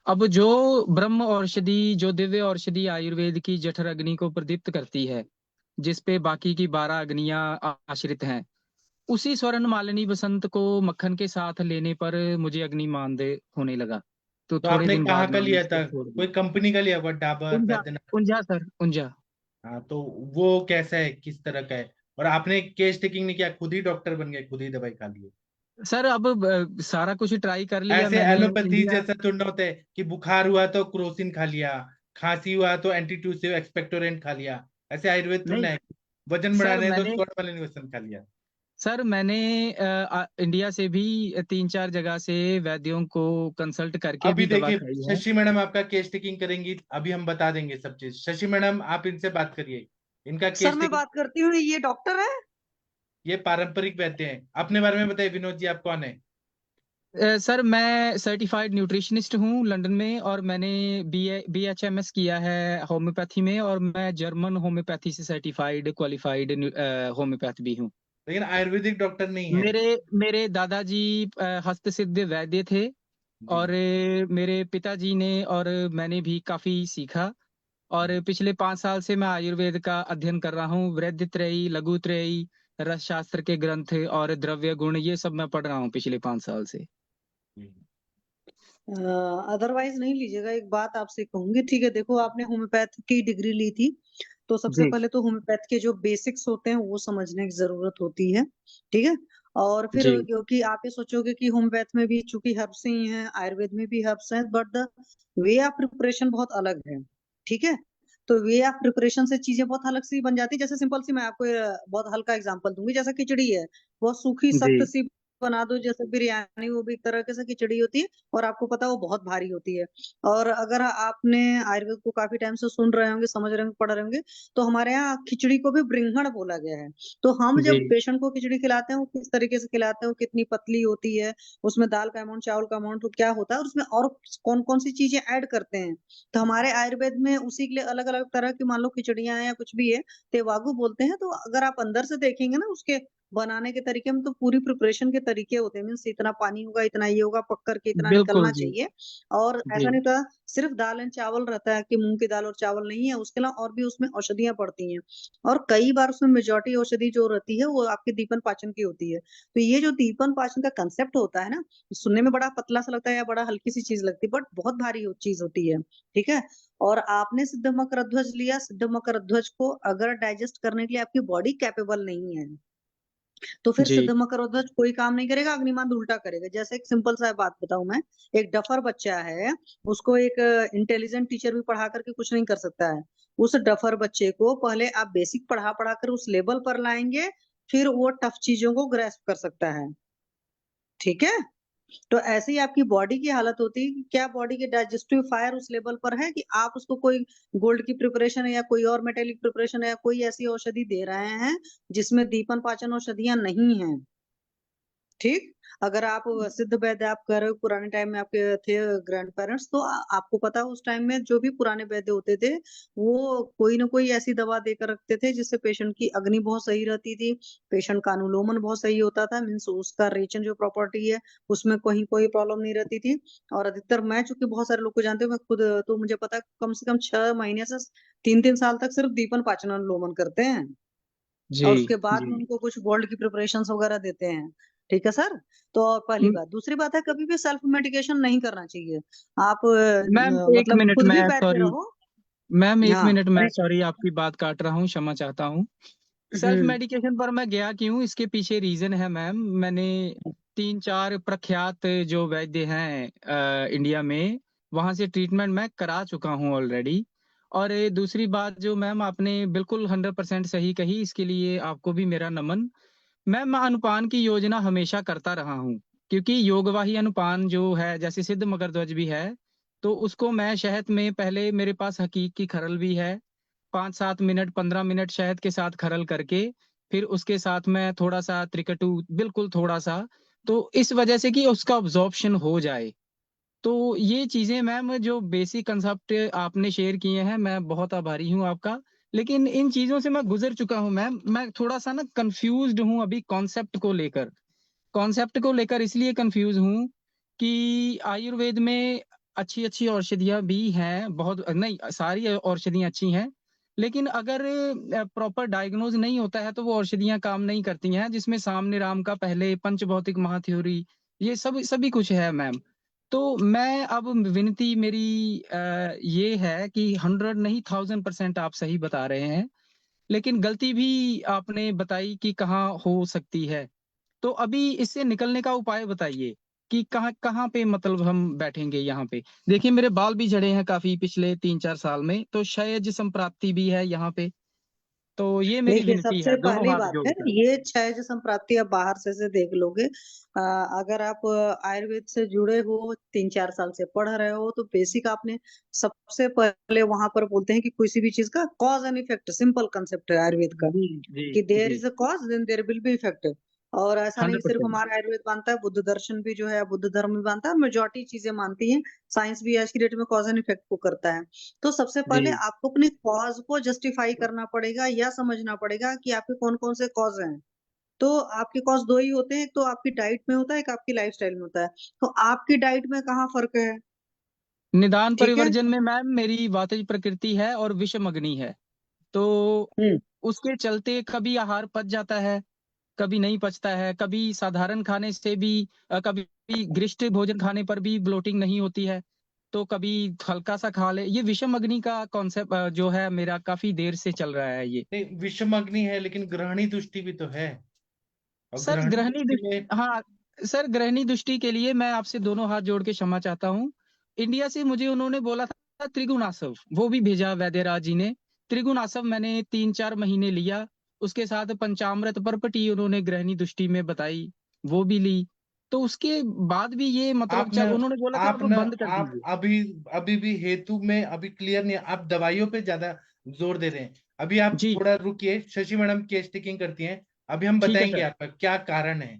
अब जो ब्रह्म औषधि, जो दिव्य औषधि आयुर्वेद की जठर अग्नि को प्रदीप्त करती है, जिसपे बाकी की 12 अग्नियां आश्रित हैं, उसी स्वर्ण मालिनी बसंत को मक्खन के साथ लेने पर मुझे अग्निमांद होने लगा। तो तो थोड़े आपने दिन कहाँ बाद का मैंने लिया इसको था, छोड़ कोई दिया। कंपनी का लिया हुआ, डाबर, उंजा, बैद्यनाथ? उंजा सर, उंजा। हाँ, तो वो कैसा है, किस तरह का है? और आपने केस टेकिंग नहीं किया, खुद ही डॉक्टर बन गए, खुद ही दवाई खा लिए? सर अब सारा कुछ ट्राई कर लिया ऐसे मैंने एलोपैथी इंडिया। जैसा थोड़ा होता है कि बुखार हुआ तो क्रोसिन खा लिया, खांसी हुआ तो एंटीट्यूसिव एक्सपेक्टोरेंट खा लिया। ऐसे आयुर्वेद थोड़ा नहीं है, वजन सर बढ़ाने है तो मैंने स्वर्ण मालिनी वसंत खा लिया। सर मैंने इंडिया से भी 3-4 जगह से वैद्यों को कंसल्ट करके अभी भी दवा देखिए, खाई है। शशि मैडम आपका केस टेकिंग करेंगी, अभी हम बता देंगे सब चीज। शशि मैडम आप इनसे बात करिए, इनका सर केस मैं टेकिंग। बात करती हूँ, ये डॉक्टर है? ये पारंपरिक वैद्य हैं। अपने बारे में बताइए विनोद जी, आप कौन है? सर मैं सर्टिफाइड न्यूट्रिशनिस्ट हूँ लंदन में, और मैंने BHMS किया है होम्योपैथी में, और मैं जर्मन होम्योपैथी से सर्टिफाइड क्वालिफाइड होम्योपैथ भी हूँ। लेकिन आयुर्वेदिक डॉक्टर नहीं है। मेरे मेरे दादाजी हस्त सिद्ध वैद्य थे, जी। और मेरे पिताजी ने और मैंने भी काफी सीखा। और पिछले 5 साल से मैं आयुर्वेद का अध्ययन कर रहा हूँ, वृद्ध त्रयी, लघु त्रयी, रस शास्त्र के ग्रंथ और द्रव्य गुण, ये सब मैं पढ़ रहा हूँ पिछले 5 साल से। अदरवाइज नहीं लीजिएगा। एक बात आपसे कहूंगी, ठीक है, देखो आपने होम्योपैथ की डिग्री ली थी, तो सबसे जी पहले तो होम्योपैथ के जो बेसिक्स होते हैं वो समझने की जरूरत होती है, ठीक है। और फिर जी क्योंकि आप ये सोचोगे कि होम्योपैथ में भी चूंकि हर्ब्स ही हैं, आयुर्वेद में भी हर्ब्स हैं, but the way of preparation बहुत अलग है, ठीक है। तो वे ऑफ प्रिपरेशन से चीजें बहुत अलग सी बन जाती है। जैसे सिंपल सी मैं आपको बहुत हल्का एग्जांपल दूंगी, जैसा खिचड़ी है, बहुत सूखी जी सख्त सी बना दो जैसे बिरयानी, वो भी एक तरह से खिचड़ी होती है, और आपको पता है वो बहुत भारी होती है। और अगर आपने आयुर्वेद को काफी टाइम से सुन रहे होंगे, समझ रहे होंगे, पढ़ रहे होंगे, तो हमारे यहाँ खिचड़ी को भी ब्रिंघण बोला गया है। तो हम जी जब पेशेंट को खिचड़ी खिलाते हैं वो किस तरीके से खिलाते हैं, वो कितनी पतली होती है, उसमें दाल का अमाउंट, चावल का अमाउंट क्या होता है, और उसमें और कौन कौन सी चीजें ऐड करते हैं। तो हमारे आयुर्वेद में उसी के लिए अलग अलग तरह की, मान लो खिचड़ियां हैं या कुछ भी है, तेवागु बोलते हैं। तो अगर आप अंदर से देखेंगे ना उसके बनाने के तरीके में, तो पूरी प्रिपरेशन के तरीके होते हैं, मीन्स इतना पानी होगा, इतना ये होगा, पक करके इतना बिल्कुल निकलना जी चाहिए। और जी ऐसा नहीं होता सिर्फ दाल एंड चावल रहता है कि मूंग की दाल और चावल नहीं है, उसके अलावा और भी उसमें औषधियां पड़ती हैं। और कई बार उसमें मेजोरिटी औषधि जो रहती है वो आपके दीपन पाचन की होती है। तो ये जो दीपन पाचन का कंसेप्ट होता है ना, सुनने में बड़ा पतला सा लगता है या बड़ा हल्की सी चीज लगती है, बट बहुत भारी चीज होती है, ठीक है। और आपने सिद्ध मकर ध्वज लिया, सिद्ध मकर ध्वज को अगर डाइजेस्ट करने के लिए आपकी बॉडी कैपेबल नहीं है, तो फिर जी सिद्ध मकर ध्वज कोई काम नहीं करेगा, अग्निमांद उल्टा करेगा। जैसे एक सिंपल सा बात बताऊं मैं, एक डफर बच्चा है, उसको एक इंटेलिजेंट टीचर भी पढ़ा करके कुछ नहीं कर सकता है। उस डफर बच्चे को पहले आप बेसिक पढ़ा पढ़ा कर उस लेवल पर लाएंगे, फिर वो टफ चीजों को ग्रैस्प कर सकता है, ठीक है। तो ऐसे ही आपकी बॉडी की हालत होती है कि क्या बॉडी के डाइजेस्टिव फायर उस लेवल पर है कि आप उसको कोई गोल्ड की प्रिपरेशन है या कोई और मेटेलिक प्रिपरेशन है या कोई ऐसी औषधि दे रहे हैं जिसमें दीपन पाचन औषधियां नहीं हैं, ठीक। अगर आप सिद्ध वैद्य आप कर रहे हो, पुराने टाइम में आपके थे ग्रैंड पेरेंट्स, तो आपको पता है उस टाइम में जो भी पुराने वैद्य होते थे वो कोई ना कोई ऐसी दवा देकर रखते थे जिससे पेशेंट की अग्नि बहुत सही रहती थी, पेशेंट का अनुलोमन बहुत सही होता था, मीन्स उसका रेचन जो प्रॉपर्टी है उसमें कहीं कोई प्रॉब्लम नहीं रहती थी। और अधिकतर मैं चूंकि बहुत सारे लोग को जानते हूँ, मैं खुद तो मुझे पता है कम से कम 6 महीने से 3-3 साल तक सिर्फ दीपन पाचन अनुलोमन करते हैं और उसके जी बाद में जी उनको कुछ गोल्ड की प्रिपरेशन वगैरह देते हैं। ठीक है सर। तो पहली म- बात, दूसरी बात है कभी भी सेल्फ मेडिकेशन नहीं करना चाहिए। आप मैम एक मतलब मिनट खुद भी मैं बैठे सॉरी, रहो। मैम एक हाँ मिनट मैं नहीं। सॉरी आपकी बात काट रहा हूँ, क्षमा चाहता हूँ। सेल्फ हम्म। मेडिकेशन पर मैं गया क्यों, इसके पीछे रीजन है मैम। मैंने 3-4 प्रख्यात जो वैद्य हैं इंडिया में, वहां से ट्रीटमेंट मैं करा चुका हूँ ऑलरेडी। और दूसरी बात जो मैम आपने बिल्कुल 100% सही कही, इसके लिए आपको भी मेरा नमन। मैं अनुपान की योजना हमेशा करता रहा हूँ, क्योंकि योगवाही अनुपान जो है, जैसे सिद्ध मकरध्वज भी है, तो उसको मैं शहद में, पहले मेरे पास हकीक की खरल भी है, 5-7 मिनट 15 मिनट शहद के साथ खरल करके, फिर उसके साथ में थोड़ा सा त्रिकटु, बिल्कुल थोड़ा सा, तो इस वजह से कि उसका ऑब्जॉर्प्शन हो जाए। तो ये चीजें मैम जो बेसिक कंसेप्ट आपने शेयर किए हैं, मैं बहुत आभारी हूँ आपका। लेकिन इन चीजों से मैं गुजर चुका हूँ मैम, मैं थोड़ा सा ना कंफ्यूज्ड हूँ अभी कॉन्सेप्ट को लेकर। कॉन्सेप्ट को लेकर इसलिए कंफ्यूज हूँ कि आयुर्वेद में अच्छी अच्छी औषधियाँ भी हैं, बहुत नहीं, सारी औषधियाँ अच्छी हैं, लेकिन अगर प्रॉपर डायग्नोज नहीं होता है तो वो औषधियाँ काम नहीं करती हैं, जिसमें सामने राम का पहले, पंचभौतिक महाथ्योरी, ये सब सभी कुछ है मैम। तो मैं अब विनती मेरी ये है कि 100 नहीं 1000% आप सही बता रहे हैं, लेकिन गलती भी आपने बताई कि कहाँ हो सकती है। तो अभी इससे निकलने का उपाय बताइए कि कहाँ कहाँ पे मतलब हम बैठेंगे यहाँ पे। देखिए मेरे बाल भी झड़े हैं काफी पिछले 3-4 साल में, तो क्षयज संप्राप्ति भी है यहाँ पे। तो ये मेरी देखिए विनती सबसे है दोनों पहली हाथ बात है, जोड़कर। ये क्षय संप्राप्ति आप बाहर से देख लोगे। अगर आप आयुर्वेद से जुड़े हो, 3-4 साल से पढ़ रहे हो, तो बेसिक आपने सबसे पहले वहां पर बोलते हैं कि किसी भी चीज का cause and effect, simple concept है आयुर्वेद का जी जी कि देयर जी। Is a cause then there will be effect. और ऐसा नहीं 100%। सिर्फ हमारा आयुर्वेद मानता है, बुद्ध दर्शन भी जो है, बुद्ध धर्म भी मानता है, मेजोरिटी चीजें मानती हैं। साइंस भी आज की डेट में कॉज एंड इफेक्ट को करता है। तो सबसे पहले जी आपको अपने कॉज को जस्टिफाई करना पड़ेगा या समझना पड़ेगा कि आपके कौन कौन से कॉज हैं। तो आपके कॉज दो ही होते हैं, एक तो आपकी डाइट में होता है, एक आपकी लाइफस्टाइल में होता है। तो आपकी डाइट में कहाँ फर्क है? निदान ठीक है। परिवर्जन में मैम मेरी वातज प्रकृति है और विषम अग्नि है, तो हम्म। उसके चलते कभी आहार पच जाता है, कभी नहीं पचता है, कभी साधारण खाने से भी कभी गरिष्ठ भोजन खाने पर भी ब्लोटिंग नहीं होती है, तो कभी हल्का सा खा ले। ये विषम अग्नि का कॉन्सेप्ट जो है मेरा काफी देर से चल रहा है ये। नहीं, विषम अग्नि है लेकिन ग्रहणी दृष्टि भी तो है, और सर ग्रहणी गृहिणी दृष्टि दृष्टि, में हाँ सर गृहिणी दृष्टि के लिए मैं आपसे दोनों हाथ जोड़ के क्षमा चाहता हूँ। इंडिया से मुझे उन्होंने बोला था त्रिगुणासव, वो भी भेजा वैद्यराज जी ने। त्रिगुणासव मैंने 3-4 महीने लिया, उसके साथ पंचामृत परपटी उन्होंने गृहिणी दृष्टि में बताई, वो भी ली। तो उसके बाद भी ये मतलब आपने चल, उन्होंने बोला था आप आपने बंद कर आप दीजिए। अभी अभी भी हेतु में अभी क्लियर नहीं, आप दवाइयों पे ज्यादा जोर दे रहे हैं। अभी आप जी थोड़ा रुकिए, शशि मैडम केस टेकिंग करती हैं, अभी हम ठीक है बताएंगे सर। आपका क्या कारण है।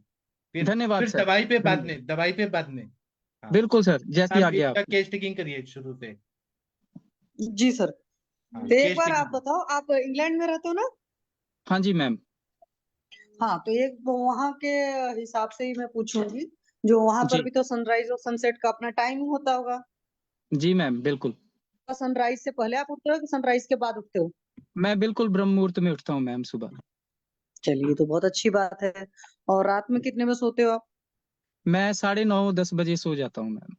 फिर धन्यवाद फिर सर। दवाई पे बाद धन्यवाद। में, दवाई पे बाद में। हाँ, बिल्कुल सर, जैसी आप आज्ञा इसका आपकी। केस टेकिंग करिए शुरू से। जी सर। हाँ, तो एक केस बार आप टेकिंग। बताओ, आप इंग्लैंड में रहते हो ना? हाँ जी मैम। हाँ, तो एक वहां के हिसाब से ही मैं पूछूंगी, जो वहां पर जी भी तो सनराइज और सनसेट का अपना टाइम होता होगा। जी मैम बिल्कुल। सनराइज से पहले आप उठते हो कि सनराइज के बाद उठते हो? मैं बिल्कुल ब्रह्म मुहूर्त में उठता हूँ मैम सुबह। चलिए, तो बहुत अच्छी बात है। और रात में कितने में सोते हो आप? मैं 9:30-10 बजे सो जाता हूँ मैम।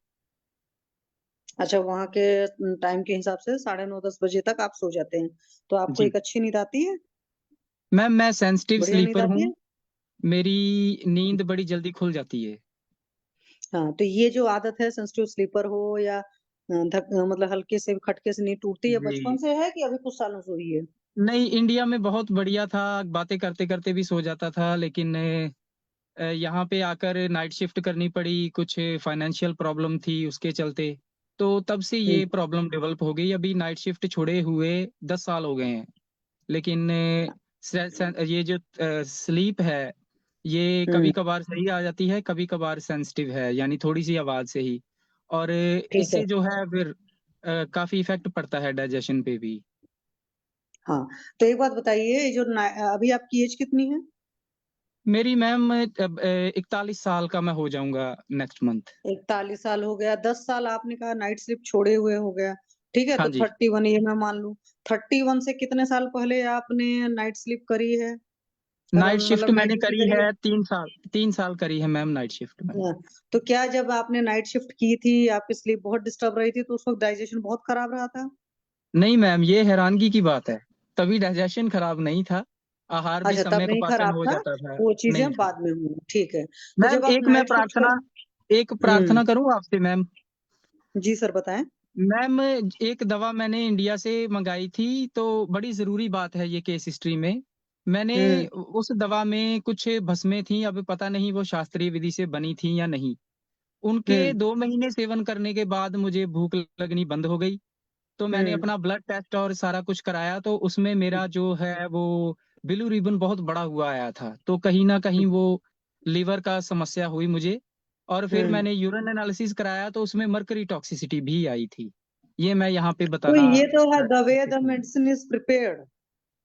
अच्छा, वहां के टाइम के हिसाब से 9:30-10 बजे तक आप सो जाते हैं, तो आपको जी एक अच्छी नींद आती है? मैम मैं सेंसिटिव बढ़िया नींद स्लीपर हूँ, आती है? मेरी नींद बड़ी जल्दी खुल जाती है। हाँ, तो ये जो आदत है, सेंसिटिव स्लीपर हो या मतलब हल्के से खटके से नींद टूटती है, बचपन जी से है कि अभी कुछ सालों से हुई है? नहीं, इंडिया में बहुत बढ़िया था, बातें करते करते भी सो जाता था, लेकिन यहाँ पे आकर नाइट शिफ्ट करनी पड़ी, कुछ फाइनेंशियल प्रॉब्लम थी उसके चलते, तो तब से हम्म। ये प्रॉब्लम डेवलप हो गई। अभी नाइट शिफ्ट छोड़े हुए 10 साल हो गए हैं, लेकिन ये जो स्लीप है ये कभी कभार सही आ जाती है, कभी कभार सेंसिटिव है, यानी थोड़ी सी आवाज से ही। और ठीक है। इससे जो है फिर काफी इफेक्ट पड़ता है डाइजेशन पे भी। हाँ, तो एक बात बताइए, ये जो अभी आपकी एज कितनी है? मेरी मैम 41 साल का मैं हो जाऊंगा नेक्स्ट मंथ। 41 साल हो गया, 10 साल आपने कहा नाइट स्लिप छोड़े हुए हो गया, ठीक है, हाँ तो जी। 31 ये मैं मान लूं। 31 से कितने साल पहले आपने नाइट स्लिप करी है? नाइट शिफ्ट मतलब नाइट मैंने ड्यूटी करी करी है? है 3 साल करी है मैम नाइट शिफ्ट मैंने। हाँ, तो क्या जब आपने नाइट शिफ्ट की थी, आपकी स्लीप बहुत डिस्टर्ब रही थी, तो उस वक्त डाइजेशन बहुत खराब रहा था? नहीं मैम, ये हैरानगी की बात है, तभी डाइजेशन खराब नहीं था, आहार भी अच्छा, तब समय को नहीं पाचन खराब हो था, जाता था। वो चीजें नहीं था बाद में हुई, ठीक है। तो मैम। जब आप नाइट शिफ्ट कर एक प्रार्थना करूं आपसे मैम? जी सर, बताएं। मैम, एक दवा मैंने इंडिया से मंगाई थी, तो बड़ी जरूरी बात है ये केस हिस्ट्री में। मैंने उस दवा में कुछ भस्में थी, अब पता नहीं वो शास्त्रीय विधि से बनी थी या नहीं। उनके 2 महीने सेवन करने के बाद मुझे भूख लगनी बंद हो गई। तो मैंने अपना ब्लड टेस्ट और सारा कुछ कराया, तो उसमें मेरा जो है वो बिलीरुबिन बहुत बड़ा हुआ आया था। तो कहीं ना कहीं वो लीवर का समस्या हुई मुझे। और फिर मैंने यूरिन एनालिसिस कराया, तो उसमें मर्करी टॉक्सिसिटी भी आई थी। ये मैं यहाँ पे तो बताना ये तो है, द वे द चाहती हूँ। मेडिसिन इज प्रिपेयर्ड,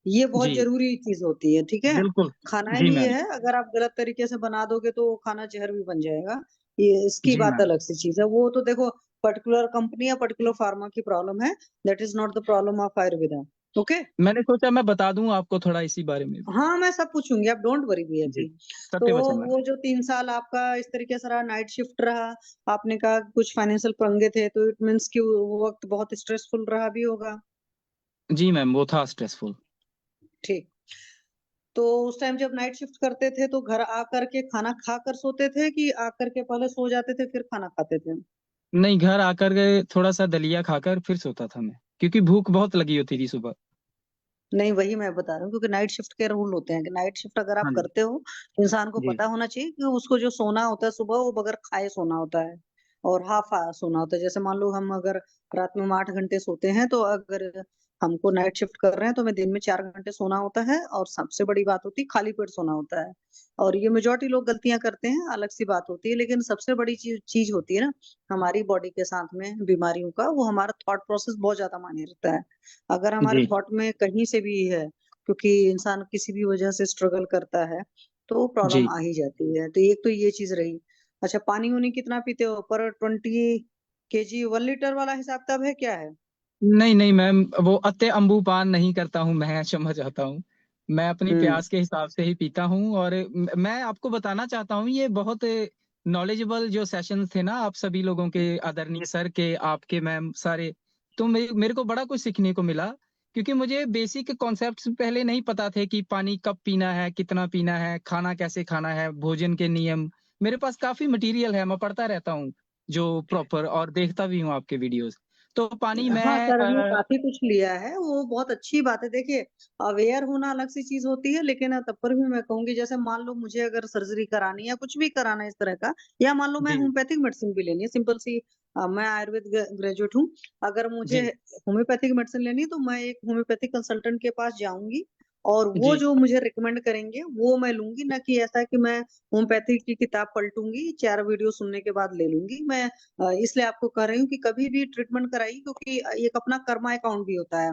ये बहुत जी जरूरी चीज होती है, ठीक है। बिल्कुल। खाना जी ही मैम। है, अगर आप गलत तरीके से बना दोगे तो वो खाना जहर भी बन जाएगा। ये इसकी जी बात मैम। अलग सी चीज है, वो तो देखो पर्टिकुलर कंपनी या पर्टिकुलर फार्मा की प्रॉब्लम है, that is not the problem of Ayurveda. Okay. मैंने सोचा मैं बता दूं आपको थोड़ा इसी बारे में भी। हाँ, मैं सब पूछूंगी, आप डोंट वरी भैया जी, जी। तो सत्य वचन मैम। वो जो 3 साल आपका इस तरीके से रहा, नाइट शिफ्ट रहा, आपने कहा कुछ फाइनेंशियल पंगे थे, तो इट मीन्स कि वो वक्त बहुत स्ट्रेसफुल रहा भी होगा। जी मैम, वो था स्ट्रेसफुल। ठीक। तो उस टाइम जब नाइट शिफ्ट करते थे तो घर आकर के खाना खाकर सोते थे, कि आकर के पहले सो जाते थे फिर खाना खाते थे? नहीं, घर आकर के थोड़ा सा दलिया खाकर फिर सोता था मैं, क्योंकि भूख बहुत लगी होती थी सुबह। नहीं, वही मैं बता रहा हूँ, क्योंकि नाइट शिफ्ट के रूल होते हैं कि नाइट शिफ्ट अगर आप हाँ जी। करते हो, इंसान को जी पता होना चाहिए कि उसको जो सोना होता है सुबह, वो बगैर खाए सोना होता है, और हाफ सोना होता है। जैसे मान लो हम अगर रात में हम 8 घंटे सोते हैं, तो अगर हमको नाइट शिफ्ट कर रहे हैं तो हमें दिन में 4 घंटे सोना होता है, और सबसे बड़ी बात होती है खाली पेट सोना होता है। और ये मेजोरिटी लोग गलतियां करते हैं, अलग सी बात होती है, लेकिन सबसे बड़ी चीज होती है ना हमारी बॉडी के साथ में बीमारियों का, वो हमारा थॉट प्रोसेस बहुत ज्यादा मायने रखता है। अगर हमारे जी थॉट में कहीं से भी है, क्योंकि इंसान किसी भी वजह से स्ट्रगल करता है, तो प्रॉब्लम जी। आ ही जाती है। तो एक तो ये चीज रही। अच्छा, पानी उनी कितना पीते हो पर 20 kg, 1 लीटर वाला हिसाब किताब है क्या है? नहीं नहीं मैम, वो अत्य अम्बूपान नहीं करता हूँ मैं, क्षमा चाहता हूँ। मैं अपनी हम्म प्यास के हिसाब से ही पीता हूँ। और मैं आपको बताना चाहता हूँ, ये बहुत नॉलेजेबल जो सेशन थे ना आप सभी लोगों के, आदरणीय सर के, आपके मैम सारे, तो मेरे को बड़ा कुछ सीखने को मिला। क्योंकि मुझे बेसिक कॉन्सेप्ट्स पहले नहीं पता थे कि पानी कब पीना है, कितना पीना है, खाना कैसे खाना है, भोजन के नियम। मेरे पास काफी मटेरियल है, मैं पढ़ता रहता हूँ जो प्रॉपर, और देखता भी हूँ आपके वीडियोस। तो पानी हाँ मैं सर, हमने काफी कुछ लिया है, वो बहुत अच्छी बात है। देखिए, अवेयर होना अलग सी चीज होती है, लेकिन तब पर भी मैं कहूंगी, जैसे मान लो मुझे अगर सर्जरी करानी है या कुछ भी कराना है इस तरह का, या मान लो मैं जी होम्योपैथिक मेडिसिन भी लेनी है, सिंपल सी, मैं आयुर्वेद ग्रेजुएट हूँ, अगर मुझे जी होम्योपैथिक मेडिसिन लेनी है, तो मैं एक होम्योपैथिक कंसल्टेंट के पास जाऊंगी, और वो जी जो मुझे रिकमेंड करेंगे वो मैं लूंगी, ना कि ऐसा कि मैं होम्योपैथिक की किताब पलटूंगी, 4 वीडियो सुनने के बाद ले लूंगी मैं। इसलिए आपको कह रही हूँ कि कभी भी ट्रीटमेंट कराइए, क्योंकि एक अपना कर्मा अकाउंट भी होता है,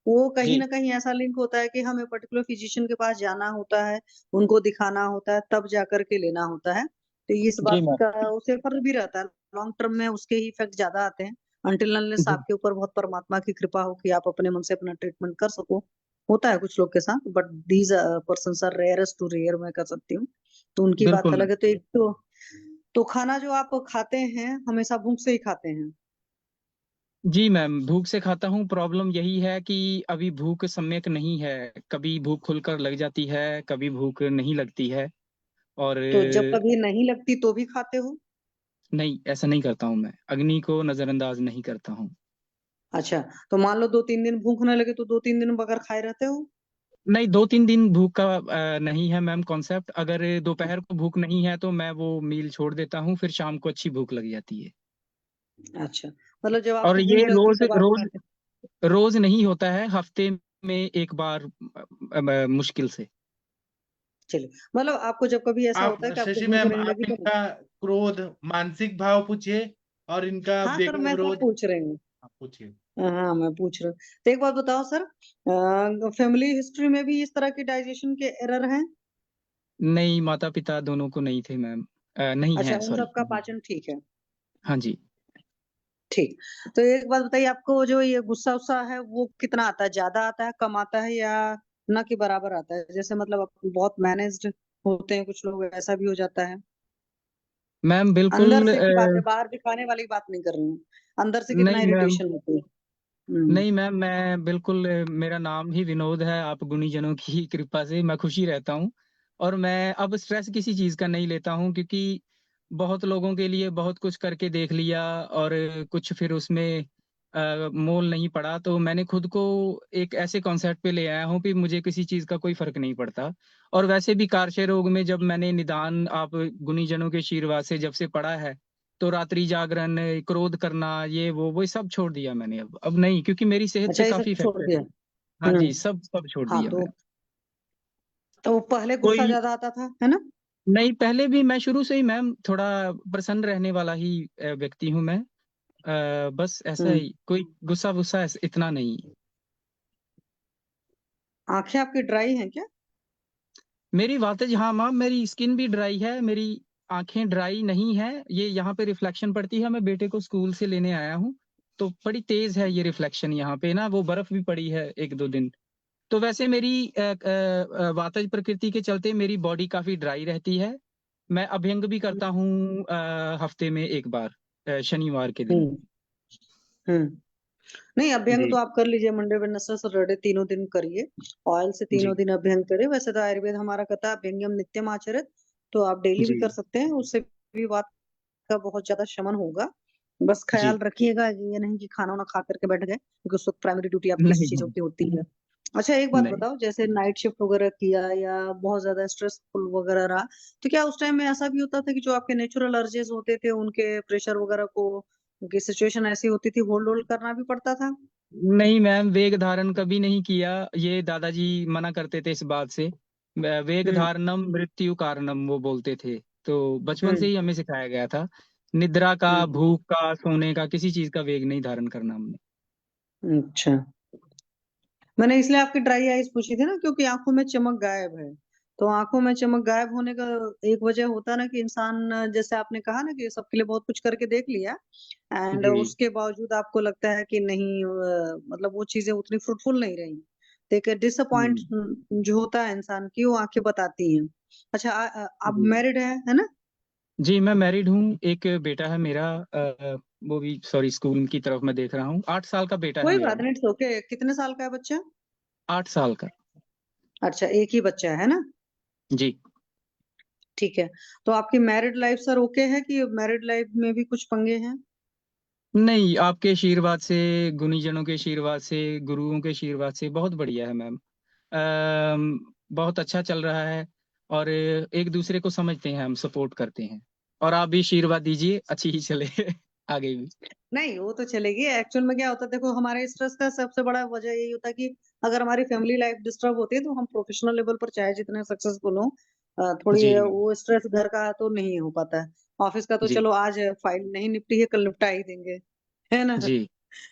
वो कहीं जी ना कहीं ऐसा लिंक होता है कि हमें पर्टिकुलर फिजिशियन के पास जाना होता है, उनको दिखाना होता है, तब जाकर के लेना होता है। तो इस जी बात मैम। का उसे फर्क भी रहता है, लॉन्ग टर्म में उसके ही इफेक्ट ज्यादा आते हैं, अनटिल अनलेस जी आपके ऊपर बहुत परमात्मा की कृपा हो कि आप अपने मन से अपना ट्रीटमेंट कर सको। होता है कुछ लोग के साथ, but these person are rarest to rare, मैं कर सकती हूँ, तो उनकी बात बिल्कुल अलग मैम। है। तो एक तो खाना जो आप खाते हैं हमेशा भूख से ही खाते हैं? जी मैम, भूख से खाता हूँ। प्रॉब्लम यही है कि अभी भूख सम्यक नहीं है, कभी भूख खुलकर लग जाती है, कभी भूख नहीं लगती है। और तो जब कभी नहीं लगती तो भी खाते हो? नहीं, ऐसा नहीं करता हूँ मैं, अग्नि को नजरअंदाज नहीं करता हूँ। अच्छा, तो मान लो 2-3 दिन भूख न लगे तो 2-3 दिन बगैर खाए रहते हो? नहीं, 2-3 दिन भूख का नहीं है मैम कॉन्सेप्ट। अगर दोपहर को भूख नहीं है तो मैं वो मील छोड़ देता हूँ, फिर शाम को अच्छी भूख लग जाती है। अच्छा, मतलब जब और आपको ये भूख लगती रोज तब आप रोज खाते? रोज नहीं होता है, हफ्ते में एक बार मुश्किल से। चलिए, मतलब आपको जब कभी ऐसा आप होता है कि आपको शशि भूख मैम, लगने आप लगी तो इनका क्रोध मानसिक भाव पूछिए और इनका हाँ सर, मैं सब विरोध पूछ रही हूँ। आप पूछिए। हाँ, मैं पूछ रही हूँ। तो एक बात बताओ सर, फैमिली हिस्ट्री में भी इस तरह की डाइजेशन के एरर हैं? नहीं, माता पिता दोनों को नहीं थे मैम, नहीं अच्छा, है, उन सॉरी। सबका पाचन ठीक है। हाँ जी। ठीक। तो एक बात बताइए, आपको जो ये गुस्सा उस्सा है वो कितना आता है, ज्यादा आता है, कम आता है, या न के बराबर आता है? जैसे मतलब आप बहुत मैनेज्ड होते हैं कुछ लोग, ऐसा भी हो जाता है? मैम अंदर बिल्कुल से की बात है, बाहर दिखाने वाली बात नहीं कर रही हूँ। अंदर से कितना नहीं मैम, इरिटेशन होती है? नहीं मैम, मैं बिल्कुल मेरा नाम ही विनोद है, आप गुणीजनों की कृपा से मैं खुशी रहता हूँ। और मैं अब स्ट्रेस किसी चीज़ का नहीं लेता हूँ, क्योंकि बहुत लोगों के लिए बहुत कुछ करके देख लिया और कुछ फिर उसमें मोल नहीं पड़ा, तो मैंने खुद को एक ऐसे कॉन्सेप्ट पे ले आया हूँ कि मुझे किसी चीज़ का कोई फर्क नहीं पड़ता। और वैसे भी कारशय रोग में जब मैंने निदान आप गुणीजनों के आशीर्वाद से जब से पढ़ा है, तो रात्रि जागरण, क्रोध करना, ये वो सब छोड़ दिया मैंने। अब नहीं, क्योंकि मेरी सेहत अच्छा, पे ये काफी सब इफेक्ट छोड़ है। दिया। हाँ हम्म। जी, सब सब छोड़ हाँ, दिया मैं। तो पहले गुस्सा कोई ज्यादा आता था, है ना? नहीं, पहले भी मैं शुरू से ही मैम थोड़ा प्रसन्न रहने वाला ही व्यक्ति हूँ मैं। बस ऐसा हम्म। ही, कोई गुस्सा वुस्सा इतना नहीं। आंखें आपकी ड्राई हैं क्या? मेरी वातेज, हाँ मैम, मेरी स्किन भी ड्राई है, मेरी आंखें ड्राई नहीं है। ये यहाँ पे रिफ्लेक्शन पड़ती है, मैं बेटे को स्कूल से लेने आया हूँ, तो बड़ी तेज है ये रिफ्लेक्शन यहाँ पे ना, वो बर्फ भी पड़ी है 1-2 दिन। तो वैसे मेरी वातज प्रकृति के चलते मेरी बॉडी काफी ड्राई रहती है। मैं अभ्यंग भी करता हूँ हफ्ते में एक बार, शनिवार के दिन। हम्म। हम्म। नहीं, अभ्यंग जी तो आप कर लीजिए, मंडे वेडनेसडे सैटरडे तीनों दिन करिए। ऑयल से तीनों जी दिन अभ्यंग करिए। वैसे तो आयुर्वेद हमारा कहता है अभ्यंगम नित्यम आचरित, तो आप डेली भी जी कर सकते हैं, उससे भी वात का बहुत ज्यादा शमन होगा। बस जी। ख्याल रखिएगा ये नहीं कि खाना वाना खा करके बैठ गए, क्योंकि उस वक्त प्राइमरी ड्यूटी आपकी इसी नहीं चीजों नहीं की होती है। अच्छा, एक बात नहीं। बताओ, जैसे नाइट शिफ्ट वगैरह किया या बहुत ज्यादा स्ट्रेसफुल वगैरह रहा, तो क्या उस टाइम में ऐसा भी होता था कि जो आपके नेचुरल अर्जेस होते थे उनके प्रेशर वगैरह को, उनकी सिचुएशन ऐसी होती थी, होल्ड होल्ड करना भी पड़ता था? नहीं मैम, वेग धारण कभी नहीं किया, ये दादाजी मना करते थे इस बात से। वेग हम्म। धारणम मृत्यु कारणम वो बोलते थे, तो बचपन से हम्म। ही हमें सिखाया गया था। निद्रा का, हम्म। भूख का, सोने का, किसी चीज का वेग नहीं धारण करना हमने। अच्छा, मैंने इसलिए आपकी ड्राई आईज पूछी थी ना, क्योंकि आंखों में चमक गायब है। तो आंखों में चमक गायब होने का एक वजह होता है ना कि इंसान, जैसे आपने कहा ना कि सबके लिए बहुत कुछ करके देख लिया, एंड जी उसके बावजूद आपको लगता है कि नहीं, मतलब वो चीजें उतनी फ्रूटफुल नहीं रही। तो एक डिसअपॉइंट हम्म, जो होता है इंसान की, वो आंखें बताती हैं। अच्छा, आप जी मैरिड है ना? जी, मैं मैरिड हूँ, एक बेटा है मेरा, वो भी सॉरी स्कूल की तरफ मैं देख रहा हूँ, 8 साल का बेटा है कोई मेरा। बात नहीं, ओके। कितने साल का है बच्चा? 8 साल का। अच्छा, एक ही बच्चा है ना? जी। ठीक है। तो आपकी मैरिड लाइफ सर ओके है, कि मैरिड लाइफ में भी कुछ पंगे हैं? नहीं, आपके आशीर्वाद से, गुणीजनों के आशीर्वाद से, गुरुओं के आशीर्वाद से बहुत बढ़िया है मैम। बहुत अच्छा चल रहा है, और एक दूसरे को समझते हैं, हम सपोर्ट करते हैं। और आप भी आशीर्वाद दीजिए, अच्छी ही चले आगे भी। नहीं, वो तो चलेगी। एक्चुअल में क्या होता है, देखो हमारे स्ट्रेस का सबसे बड़ा वजह यही होता है कि अगर हमारी फैमिली लाइफ डिस्टर्ब होती है, तो हम प्रोफेशनल लेवल पर चाहे जितने सक्सेसफुल हो, थोड़ी जी वो स्ट्रेस घर का तो नहीं हो पाता है। ऑफिस का तो जी चलो, आज फाइल नहीं निपटी है, कल निपटा ही देंगे, है ना? जी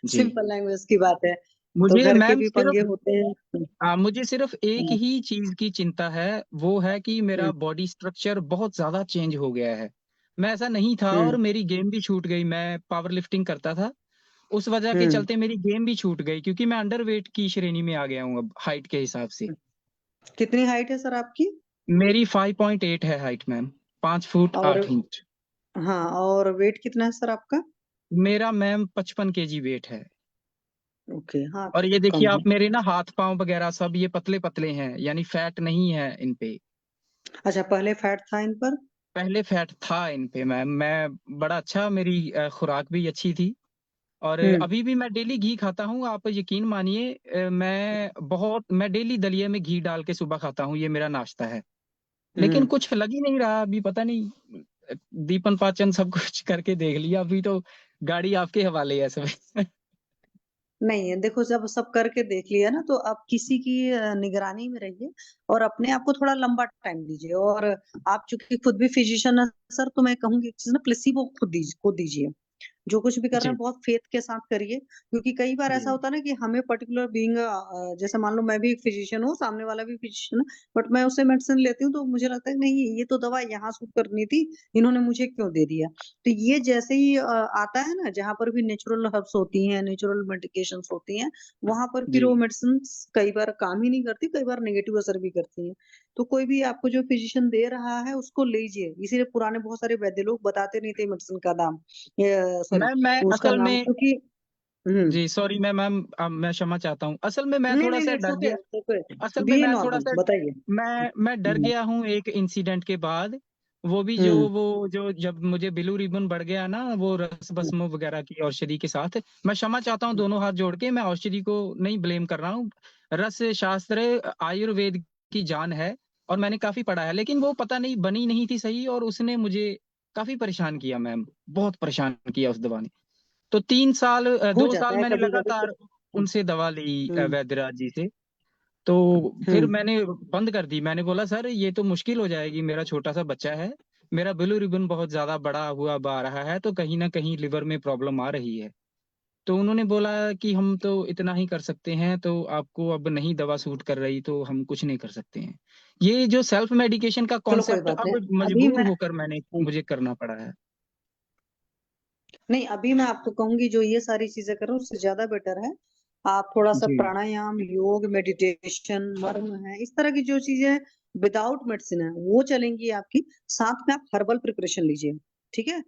जी। सिंपल लैंग्वेज की बात है। तो मुझे घर के मैम भी पंगे सिर्फ, होते हैं। मुझे सिर्फ एक हम्म। ही चीज की चिंता है, वो है कि मेरा हम्म। बॉडी स्ट्रक्चर बहुत ज्यादा चेंज हो गया है। मैं ऐसा नहीं था, और हम्म। मेरी गेम भी छूट गई। मैं पावर लिफ्टिंग करता था, उस वजह के हम्म। चलते मेरी गेम भी छूट गई, क्योंकि मैं अंडरवेट की श्रेणी में आ गया हूँ अब हाइट के हिसाब से। कितनी हाइट है सर आपकी? मेरी 5.8 है हाइट मैम, 5 फुट और 8 इंच। हाँ, और वेट कितना है सर आपका? मेरा मैम 55 kg वेट है। ओके, हाँ और तो ये कम देखिए है। आप, मेरे ना हाथ पांव वगैरह सब ये पतले पतले हैं, यानी फैट नहीं है इन पे। अच्छा, पहले फैट था इन पर? पहले फैट था इन पे मैम, मैं बड़ा अच्छा, मेरी खुराक भी अच्छी थी। और हम्म। अभी भी मैं डेली घी खाता हूँ, आप यकीन मानिए, मैं डेली दलिया में घी डाल के सुबह खाता हूँ, ये मेरा नाश्ता है। लेकिन हम्म। कुछ लग ही नहीं रहा अभी, पता नहीं, दीपन पाचन सब कुछ करके देख लिया, अभी तो गाड़ी आपके हवाले है सब नहीं है, देखो जब सब करके देख लिया ना, तो आप किसी की निगरानी में रहिए और अपने आप को थोड़ा लंबा टाइम दीजिए। और आप चूंकि खुद भी फिजिशियन है सर, तो मैं कहूंगी एक चीज ना, प्लेसिबो खुद दीजिए। जो कुछ भी कर रहे जी हैं बहुत फेथ के साथ करिए, क्योंकि कई बार ऐसा जी होता है ना कि हमें पर्टिकुलर बीइंग, जैसे मान लो मैं भी एक फिजिशियन हूँ, सामने वाला भी फिजिशियन है, बट मैं उससे मेडिसिन लेती हूँ तो मुझे लगता है कि नहीं, ये तो दवा यहाँ सूट करनी थी, इन्होंने मुझे क्यों दे दिया। तो ये जैसे ही आता है ना, जहाँ पर भी नेचुरल हर्ब्स होती हैं, नेचुरल मेडिकेशंस होती हैं, वहां पर फिर वो जी मेडिसिन कई बार काम ही नहीं करती, कई बार नेगेटिव असर भी करती हैं। तो कोई भी आपको जो फिजिशियन दे रहा है उसको लीजिए। इसीलिए पुराने बहुत सारे वैद्य लोग बताते नहीं थे मेडिसिन का दाम, सॉरी, मैं उसका असल नाम, में, क्योंकि जी सॉरी मैम, मैं क्षमा चाहता हूँ। असल में मैं नहीं थोड़ा नहीं सा नहीं, इट्स डर ओके, गया। इट्स ओके, असल में बी मैं थोड़ा नॉर्मल, सा, बताइए। मैं डर हम्म गया हूँ एक इंसिडेंट के बाद। वो भी जो हम्म वो जो जब मुझे ब्लू रिबन बढ़ गया ना, वो रस भस्म वगैरह की औषधि के साथ। मैं क्षमा चाहता हूँ दोनों हाथ जोड़ के, मैं औषधि को नहीं ब्लेम कर रहा हूँ। रस शास्त्र आयुर्वेद की जान है और मैंने काफी पढ़ा है, लेकिन वो पता नहीं बनी नहीं थी सही, और उसने मुझे काफी परेशान किया मैम, बहुत परेशान किया उस दवा ने। तो 3 साल हो 2 साल जाता है मैंने कभी कभी लगातार उनसे दवा ली हम्म वैद्यराज जी से। तो फिर हम्म मैंने बंद कर दी। मैंने बोला सर ये तो मुश्किल हो जाएगी, मेरा छोटा सा बच्चा है, मेरा ब्लू रिबन बहुत ज्यादा बड़ा हुआ आ रहा है, तो कहीं ना कहीं लिवर में प्रॉब्लम आ रही है। तो उन्होंने बोला कि हम तो इतना ही कर सकते हैं, तो आपको अब नहीं दवा सूट कर रही तो हम कुछ नहीं कर सकते हैं। ये जो सेल्फ मेडिकेशन का चलो कोई कॉन्सेप्ट बात नहीं, अब अभी मजबूर मैं होकर मैंने मुझे करना पड़ा है। नहीं, अभी मैं आपको कहूंगी जो ये सारी चीजें करो उससे ज्यादा बेटर है आप थोड़ा सा जी प्राणायाम, योग, मेडिटेशन, मर्म है, इस तरह की जो चीजें विदाउट मेडिसिन है वो चलेंगी आपकी। साथ में आप हर्बल प्रिपरेशन लीजिए, ठीक है।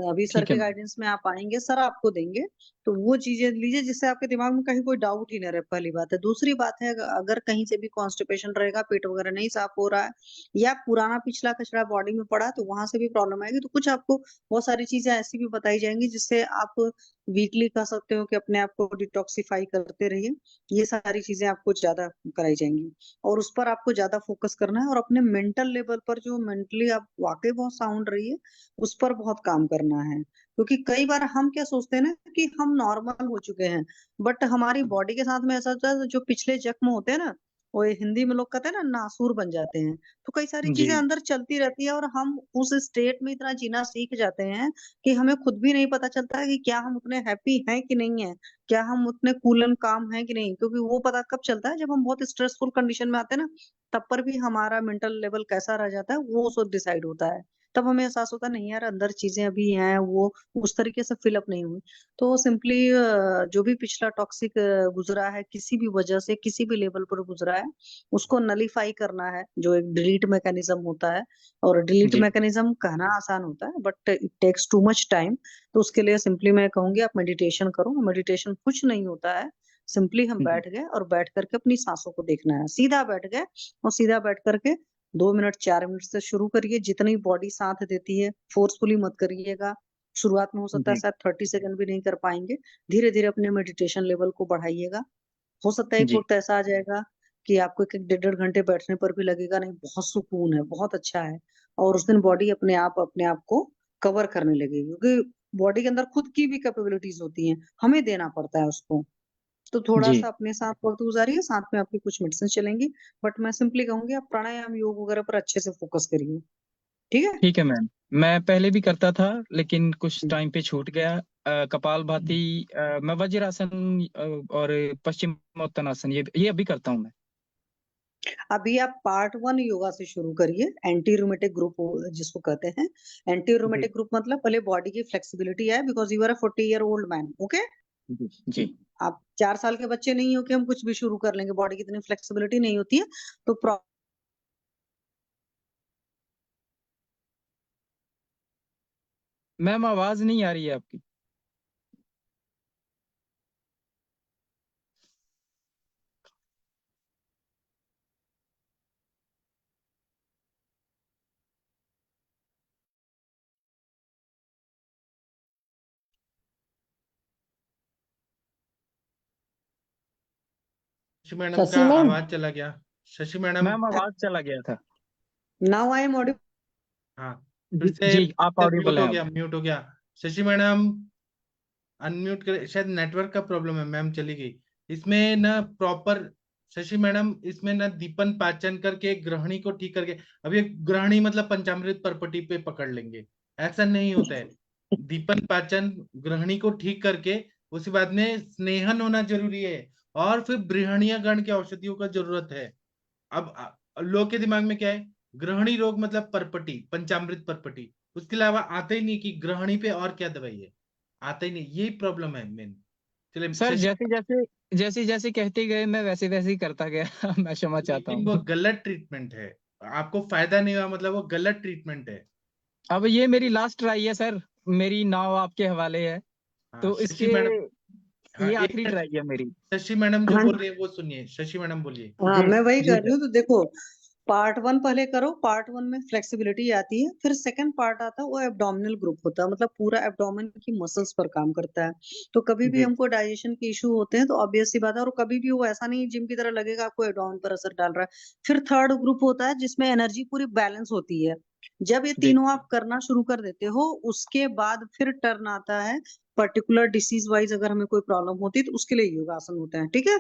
अभी सर ठीक है के मैम। गाइडेंस में आप आएंगे, सर आपको देंगे, तो वो चीजें लीजिए जिससे आपके दिमाग में कहीं कोई डाउट ही ना रहे। पहली बात है। दूसरी बात है, अगर कहीं से भी कॉन्स्टिपेशन रहेगा, पेट वगैरह नहीं साफ हो रहा है, या पुराना पिछला कचरा बॉडी में पड़ा है, तो वहां से भी प्रॉब्लम आएगी। तो कुछ आपको बहुत सारी चीजें ऐसी भी बताई जाएंगी जिससे आप वीकली कह सकते हो कि अपने आप को डिटॉक्सिफाई करते रहिए। ये सारी चीजें आपको ज्यादा कराई जाएंगी, और उस पर आपको ज्यादा फोकस करना है। और अपने मेंटल लेवल पर, जो मेंटली आप वाकई बहुत साउंड रही है, उस पर बहुत काम करना है। क्योंकि कई बार हम क्या सोचते हैं ना कि हम नॉर्मल हो चुके हैं, बट हमारी बॉडी के साथ में ऐसा होता है, जो पिछले जख्म होते हैं ना, वो ये हिंदी में लोग कहते हैं ना, नासूर बन जाते हैं। तो कई सारी जी चीजें अंदर चलती रहती है, और हम उस स्टेट में इतना जीना सीख जाते हैं कि हमें खुद भी नहीं पता चलता है कि क्या हम उतने हैप्पी हैं कि नहीं है, क्या हम उतने कूल एंड काम हैं कि नहीं। क्योंकि वो पता कब चलता है, जब हम बहुत स्ट्रेसफुल कंडीशन में आते हैं ना, तब पर भी हमारा मेंटल लेवल कैसा रह जाता है वो सब डिसाइड होता है। तब हमें एहसास होता है नहीं यार, अंदर चीजें अभी हैं, वो उस तरीके से फिलअप नहीं हुई। तो सिंपली जो भी पिछला टॉक्सिक गुजरा है, किसी भी वजह से, किसी भी लेवल पर गुजरा है, उसको नलीफाई करना है, जो एक डिलीट मैकेनिज्म होता है। और डिलीट जी मैकेनिज्म कहना आसान होता है, but it takes too much time. तो उसके लिए सिंपली मैं कहूंगी आप मेडिटेशन करो। मेडिटेशन कुछ नहीं होता है, सिंपली हम जी बैठ गए और बैठ करके अपनी सांसों को देखना है। सीधा बैठ गए और सीधा बैठ करके 2 मिनट 4 मिनट से शुरू करिए, जितनी बॉडी साथ देती है। फोर्सफुली मत करिएगा। शुरुआत में हो सकता है जी शायद 30 सेकंड भी नहीं कर पाएंगे। धीरे धीरे अपने मेडिटेशन लेवल को बढ़ाइएगा। हो सकता है एक जी वक्त ऐसा आ जाएगा कि आपको एक एक 1.5 घंटे बैठने पर भी लगेगा नहीं, बहुत सुकून है, बहुत अच्छा है। और उस दिन बॉडी अपने आप को कवर करने लगेगी, क्योंकि बॉडी के अंदर खुद की भी कैपेबिलिटीज होती हैं, हमें देना पड़ता है उसको। तो थोड़ा जी सा अपने साथ वक्त गुजारिए, साथ में आपकी कुछ मेडिसिन चलेंगी। बट मैं सिंपली कहूंगी आप प्राणायाम, योग वगैरह पर अच्छे से फोकस करिए, ठीक है। ठीक है मैम। मैं पहले भी करता था, लेकिन कुछ टाइम पे छूट गया। कपालभाति, मैं वज्रासन, और पश्चिमोत्तानासन, ये अभी करता हूँ मैं। अभी आप पार्ट 1 योगा से शुरू करिए, एंटी रूमेटिक ग्रुप जिसको कहते हैं। एंटी जी रूमेटिक ग्रुप मतलब पहले बॉडी की फ्लेक्सिबिलिटी है, because you are a 40 year old man, okay. जी जी आप 4 साल के बच्चे नहीं हो कि हम कुछ भी शुरू कर लेंगे, बॉडी की इतनी फ्लेक्सिबिलिटी नहीं होती है। तो मैम आवाज नहीं आ रही है आपकी। शशि मैडम शशि का मैम, आवाज चला गया। शशि मैडम, मैम आवाज चला गया था। Now I am audible. हाँ, फिर से जी आप ऑडिबल म्यूट हैं हो अब। गया, म्यूट हो गया। शशि मैडम, अनम्यूट करे, शायद नेटवर्क का प्रॉब्लम है, मैम चली गई। इसमें ना प्रॉपर शशि मैडम, इसमें ना दीपन पाचन करके ग्रहणी को ठीक करके, अब ये ग्रहणी मतलब पंचामृत परपटी पे पकड़ लेंगे, ऐसा नहीं होता है। दीपन पाचन ग्रहणी को ठीक करके उसके बाद में स्नेहन होना जरूरी है, और फिर बृहणीय गण के औषधियों का जरूरत है। अब लोग के दिमाग में क्या है, ग्रहणी रोग मतलब परपटी, पंचामृत परपटी, उसके अलावा आता ही नहीं कि ग्रहणी पे और क्या दवाई है, आता ही नहीं, यही प्रॉब्लम है मेन। चलिए सर शशि, जैसे जैसे कहते गए मैं वैसे वैसे ही करता गया मैं क्षमा चाहता लेकिन वो हूँ। गलत ट्रीटमेंट है, आपको फायदा नहीं हुआ मतलब वो गलत ट्रीटमेंट है। अब ये मेरी लास्ट ट्राई है सर, मेरी नाव आपके हवाले है, हाँ तो शशि इसके मैडम, हाँ ये एक आखिरी मिनट, ट्राई है मेरी। शशि मैडम जो हाँ बोल रही है वो सुनिए, शशि मैडम बोलिए। हाँ, मैं वही जी कर रही सर। हूँ। तो देखो, पार्ट 1 पहले करो। पार्ट 1 में फ्लेक्सिबिलिटी आती है, फिर सेकंड पार्ट आता है वो एब्डोमिनल ग्रुप होता है, मतलब पूरा एब्डोमेन की मसल्स पर काम करता है। तो कभी भी जी हमको डाइजेशन के इशू होते हैं तो ऑब्वियस सी बात है, और कभी भी वो ऐसा नहीं जिम की तरह लगेगा आपको एब्डोमेन पर असर डाल रहा है। फिर थर्ड ग्रुप होता है जिसमें एनर्जी पूरी बैलेंस होती है। जब ये जी तीनों आप करना शुरू कर देते हो, उसके बाद फिर टर्न आता है पर्टिकुलर डिसीज वाइज। अगर हमें कोई प्रॉब्लम होती है तो उसके लिए योगासन होते हैं, ठीक है।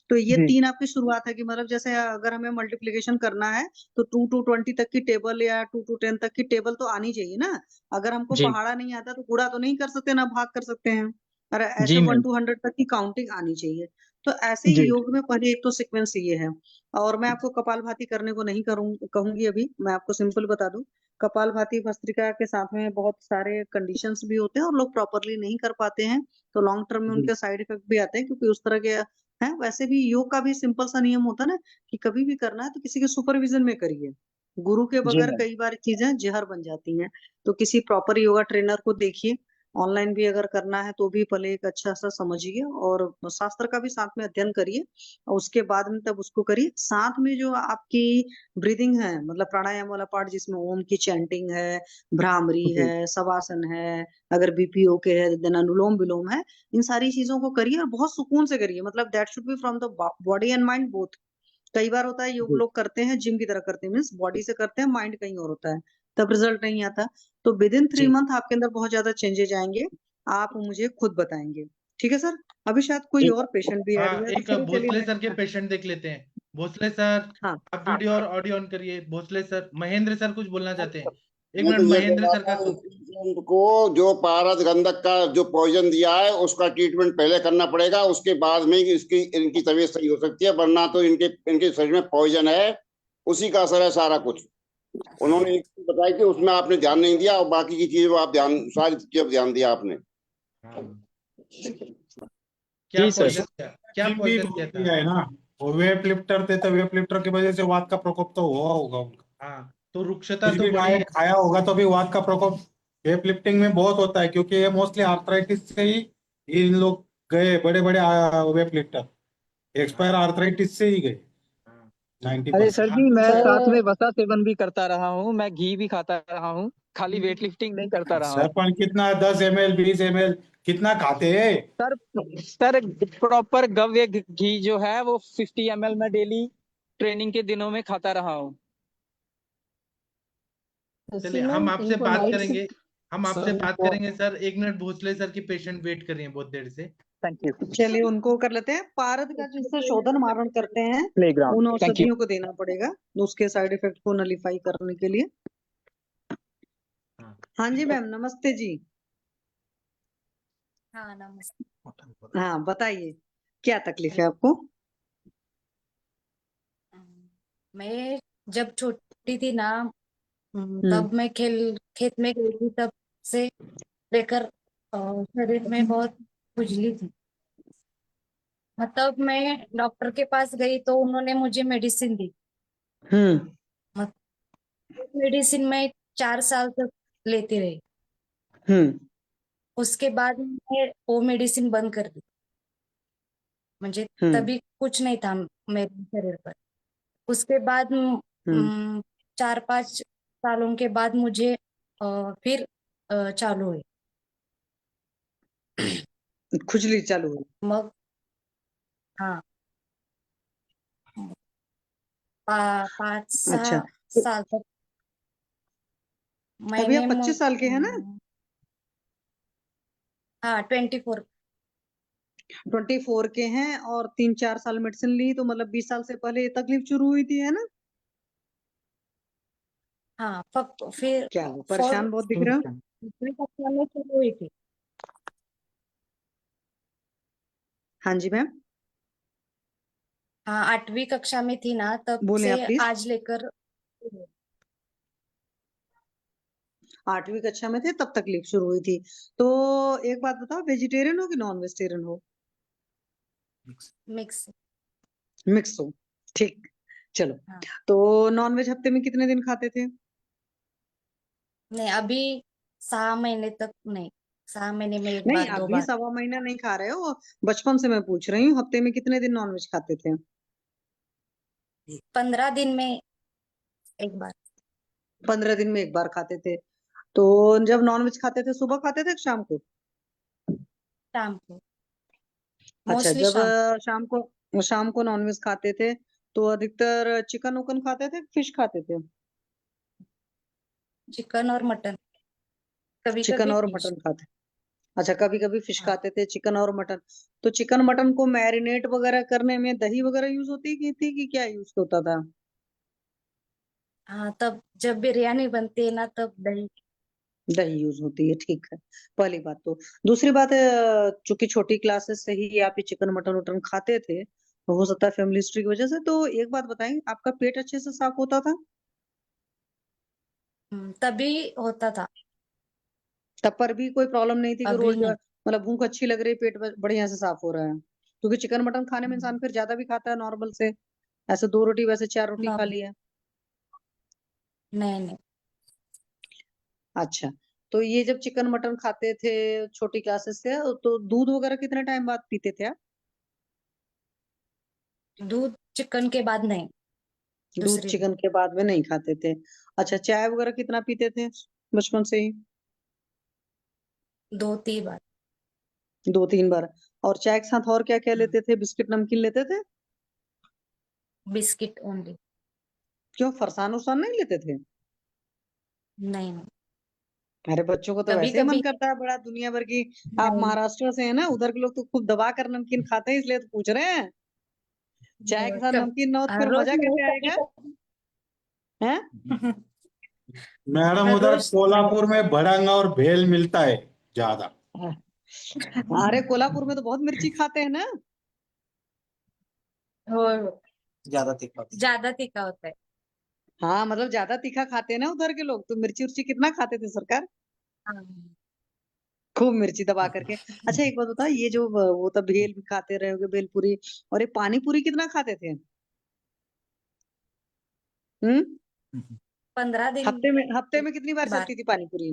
तो ये जी 3 आपकी शुरुआत है कि मतलब जैसे अगर हमें मल्टीप्लिकेशन करना है तो 2 to 20 तक की टेबल या 2 to 10 तक की टेबल तो आनी चाहिए ना। अगर हमको जी पहाड़ा नहीं आता तो गुणा तो नहीं कर सकते, ना भाग कर सकते हैं। और ऐसे जी 1 मैम। to 100 तक की काउंटिंग आनी चाहिए। तो ऐसे ही जी योग में पहले एक तो सीक्वेंस ये है। और मैं आपको कपालभाति करने को नहीं कहूंगी अभी, मैं आपको सिंपल बता दूं। कपालभाति भस्त्रिका के साथ में बहुत सारे कंडीशंस भी होते हैं और लोग प्रॉपरली नहीं कर पाते हैं, तो लॉन्ग टर्म में जी उनके साइड इफेक्ट भी आते हैं, क्योंकि उस तरह के है। वैसे भी योग का भी सिंपल सा नियम होता है ना, कि कभी भी करना है तो किसी के सुपरविजन में करिए। गुरु के जी बगैर मैम। कई बार चीजें जहर बन जाती हैं। तो किसी प्रॉपर योगा ट्रेनर को देखिए। ऑनलाइन भी अगर करना है तो भी पहले एक अच्छा सा समझिए, और शास्त्र का भी साथ में अध्ययन करिए, और उसके बाद में तब उसको करिए। साथ में जो आपकी ब्रीदिंग है, मतलब प्राणायाम वाला पार्ट जिसमें ओम की चैंटिंग है, भ्रामरी जी है, शवासन है, अगर बीपीओ के है देन अनुलोम विलोम है, इन सारी चीजों को करिए और बहुत सुकून से करिए। मतलब that should be from the body and mind both. कई बार होता है योग जी लोग करते हैं जिम की तरह करते हैं, मीन्स बॉडी से करते हैं, माइंड कहीं और होता है, तब रिजल्ट नहीं आता। तो विद इन 3 जी मंथ आपके अंदर बहुत ज्यादा चेंजेस आएंगे, आप मुझे खुद बताएंगे। ठीक है सर। अभी शायद कोई जी और पेशेंट भी ऐड हाँ, हुआ है, तो एक चलिए भोसले सर के मैं पेशेंट देख लेते हैं। भोसले सर, हाँ आप वीडियो और ऑडियो ऑन करिए। भोसले सर, महेंद्र सर कुछ बोलना चाहते हैं, एक मैं तो मिनट, ये कह महेंद्र रहा सर का था कुछ। उनको जो पारस गंधक का जो पॉइजन दिया है उसका ट्रीटमेंट पहले करना पड़ेगा, उसके बाद में इसकी इनकी तबीयत सही हो सकती है, वरना तो इनके इनके शरीर में पॉइजन है, उसी का असर है सारा कुछ। उन्होंने एक चीज बताई कि उसमें आपने ध्यान नहीं दिया, और बाकी की चीजों आप ध्यान, सारी चीजों ध्यान दिया आपने। हाँ, क्या जी सर। पॉइजन दिया, क्या जिम भी पॉइजन दिया बहुत था? किया है ना, वो वेट लिफ्टर थे तो वेट लिफ्टर की वजह से वात का प्रकोप तो हुआ होगा उनका। हाँ, तो रुक्षता कुछ तो भी बढ़ी है। खाया होगा तो भी वात का प्रकोप वेट लिफ्टिंग में बहुत होता है, क्योंकि ये मोस्टली आर्थराइटिस से ही इन लोग गए, बड़े बड़े वेट लिफ्टर एक्सपायर आर्थराइटिस से ही गए हाँ, अरे सर 90%। जी, मैं साथ में सर वसा सेवन भी करता रहा हूँ, मैं घी भी खाता रहा हूँ, खाली वेट लिफ्टिंग नहीं करता रहा हूँ। सरपंच कितना 10 ml 20 ml कितना खाते हैं? सर सर प्रॉपर गव्य घी जो है वो 50 ml में डेली ट्रेनिंग के दिनों में खाता रहा हूँ। चलिए हम आपसे बात करेंगे, हम आपसे सर बात वो करेंगे सर। एक मिनट, भोसले सर की पेशेंट वेट कर रही है बहुत देर से। Thank you. चलिए उनको कर लेते हैं। पारद का जिससे शोधन मारण करते हैं, प्ले ग्राउंड, उन थैंक यू। औषधियों को देना पड़ेगा उसके साइड इफेक्ट को नलीफाई करने के लिए। हाँ, हाँ जी मैम, नमस्ते जी। हाँ नमस्ते। हाँ बताइए, क्या तकलीफ है आपको? मैं जब छोटी थी ना, हम्म तब मैं खेत में गई थी, तब से लेकर शरीर में बहुत खुजली थी। मतलब मैं डॉक्टर के पास गई तो उन्होंने मुझे मेडिसिन दी। हम्म मेडिसिन मैं 4 साल तक लेती रही। हम्म उसके बाद मैं वो मेडिसिन बंद कर दी। मुझे हम्म तभी कुछ नहीं था मेरे शरीर पर। उसके बाद हम्म 4-5 सालों के बाद मुझे फिर चालू हुई। खुजली चालू हुई? मग हाँ, 5-6 अच्छा, तो साल तक अभी आप मैंने 25 साल के हैं ना? हाँ 24। 24 के हैं और 3-4 साल मेडिसिन ली, तो मतलब 20 साल से पहले ये तकलीफ शुरू हुई थी, है ना? हाँ फिर क्या हो, फोर परेशान बहुत दिख रहे हो? 8वीं कक्षा में शुरू हुई थी। हाँ जी मैम, हाँ 8वीं कक्षा में थी ना, तब बोले आप से प्लीज। आज लेकर 8वीं कक्षा में थे तब तकलीफ शुरू हुई थी। तो एक बात बताओ, वेजिटेरियन हो कि नॉन वेजिटेरियन हो? मिक्स। मिक्स हो, ठीक। चलो, हाँ तो नॉन वेज हफ्ते में कितने दिन खाते थे? नहीं, अभी 6 महीने तक नहीं, 6 महीने में एक नहीं, बार 2 अभी बार। 1.25 महीना नहीं खा रहे हो, बचपन से मैं पूछ रही हूँ, हफ्ते में कितने दिन नॉन वेज खाते थे? 15 दिन में एक बार। 15 दिन में एक बार खाते थे। तो जब नॉन वेज खाते थे, सुबह खाते थे कि शाम को? शाम को, अच्छा, मोस्टली जब शाम। शाम को नॉनवेज खाते थे, तो अधिकतर चिकन उकन खाते थे, फिश खाते थे? चिकन और मटन, कभी चिकन कभी और फिश। मटन खाते। अच्छा, कभी कभी फिश हाँ खाते थे, चिकन और मटन। तो चिकन मटन को मैरिनेट वगैरह करने में दही वगैरह यूज होती की थी कि क्या यूज होता था? हाँ, तब जब बिरयानी बनती है ना, तब दही। दही यूज होती है, ठीक है। पहली बात तो। दूसरी बात है, चूंकि छोटी क्लासेस से ही आप ये चिकन मटन वटन खाते थे, तो हो सकता है फैमिली हिस्ट्री की वजह से। तो एक बात बताएं, आपका पेट अच्छे से साफ होता था? तभी होता था, तब पर भी कोई प्रॉब्लम नहीं थी कि अभी रोज नहीं। मतलब भूख अच्छी लग रही, पेट बढ़िया से साफ हो रहा है? क्योंकि चिकन मटन खाने में इंसान फिर ज्यादा भी खाता है नॉर्मल से। ऐसे 2 रोटी वैसे 4 रोटी खा नहीं लिया। नहीं नहीं। अच्छा, तो ये जब चिकन मटन खाते थे छोटी क्लासेस से, तो दूध वगैरह कितने टाइम बाद पीते थे आप? दूध चिकन के बाद नहीं, दूध दूसरे दिन। चिकन के बाद में नहीं खाते थे। अच्छा, चाय वगैरह कितना पीते थे बचपन से ही? 2-3 बार। 2-3 बार। और चाय के साथ और क्या क्या लेते थे? बिस्किट नमकीन लेते थे? Biscuit only. क्यों, फरसान उरसान नहीं लेते थे? नहीं नहीं, अरे, बच्चों को तो कभी वैसे ही मन कभी। करता है बड़ा दुनिया भर की। आप नहीं महाराष्ट्र से हैं ना, उधर के लोग तो खूब दबा कर नमकीन खाते हैं, इसलिए तो पूछ रहे हैं। चाय के साथ कब, नमकीन ना हो तो हर फिर रोज मजा नहीं, कैसे कभी आएगा? कभी। हैं? मैडम हर उधर रोज कोल्हापुर में भड़ंग और भेल मिलता है ज्यादा। अरे, कोल्हापुर में तो बहुत मिर्ची खाते हैं ना। हो, ज्यादा तीखा होता ज्यादा तीखा होता है। हाँ, मतलब ज्यादा तीखा खाते हैं ना उधर के लोग, तो मिर्ची उर्ची कितना खाते थे सरकार? हाँ खूब मिर्ची दबा करके। अच्छा, एक बात बताओ, ये जो वो तो भेल भी खाते रहे होगे, भेलपूरी। और ये पानी पूरी कितना खाते थे? हम्म। है। 15 दिन हफ्ते में कितनी बार बार, चलती थी पानी पूरी?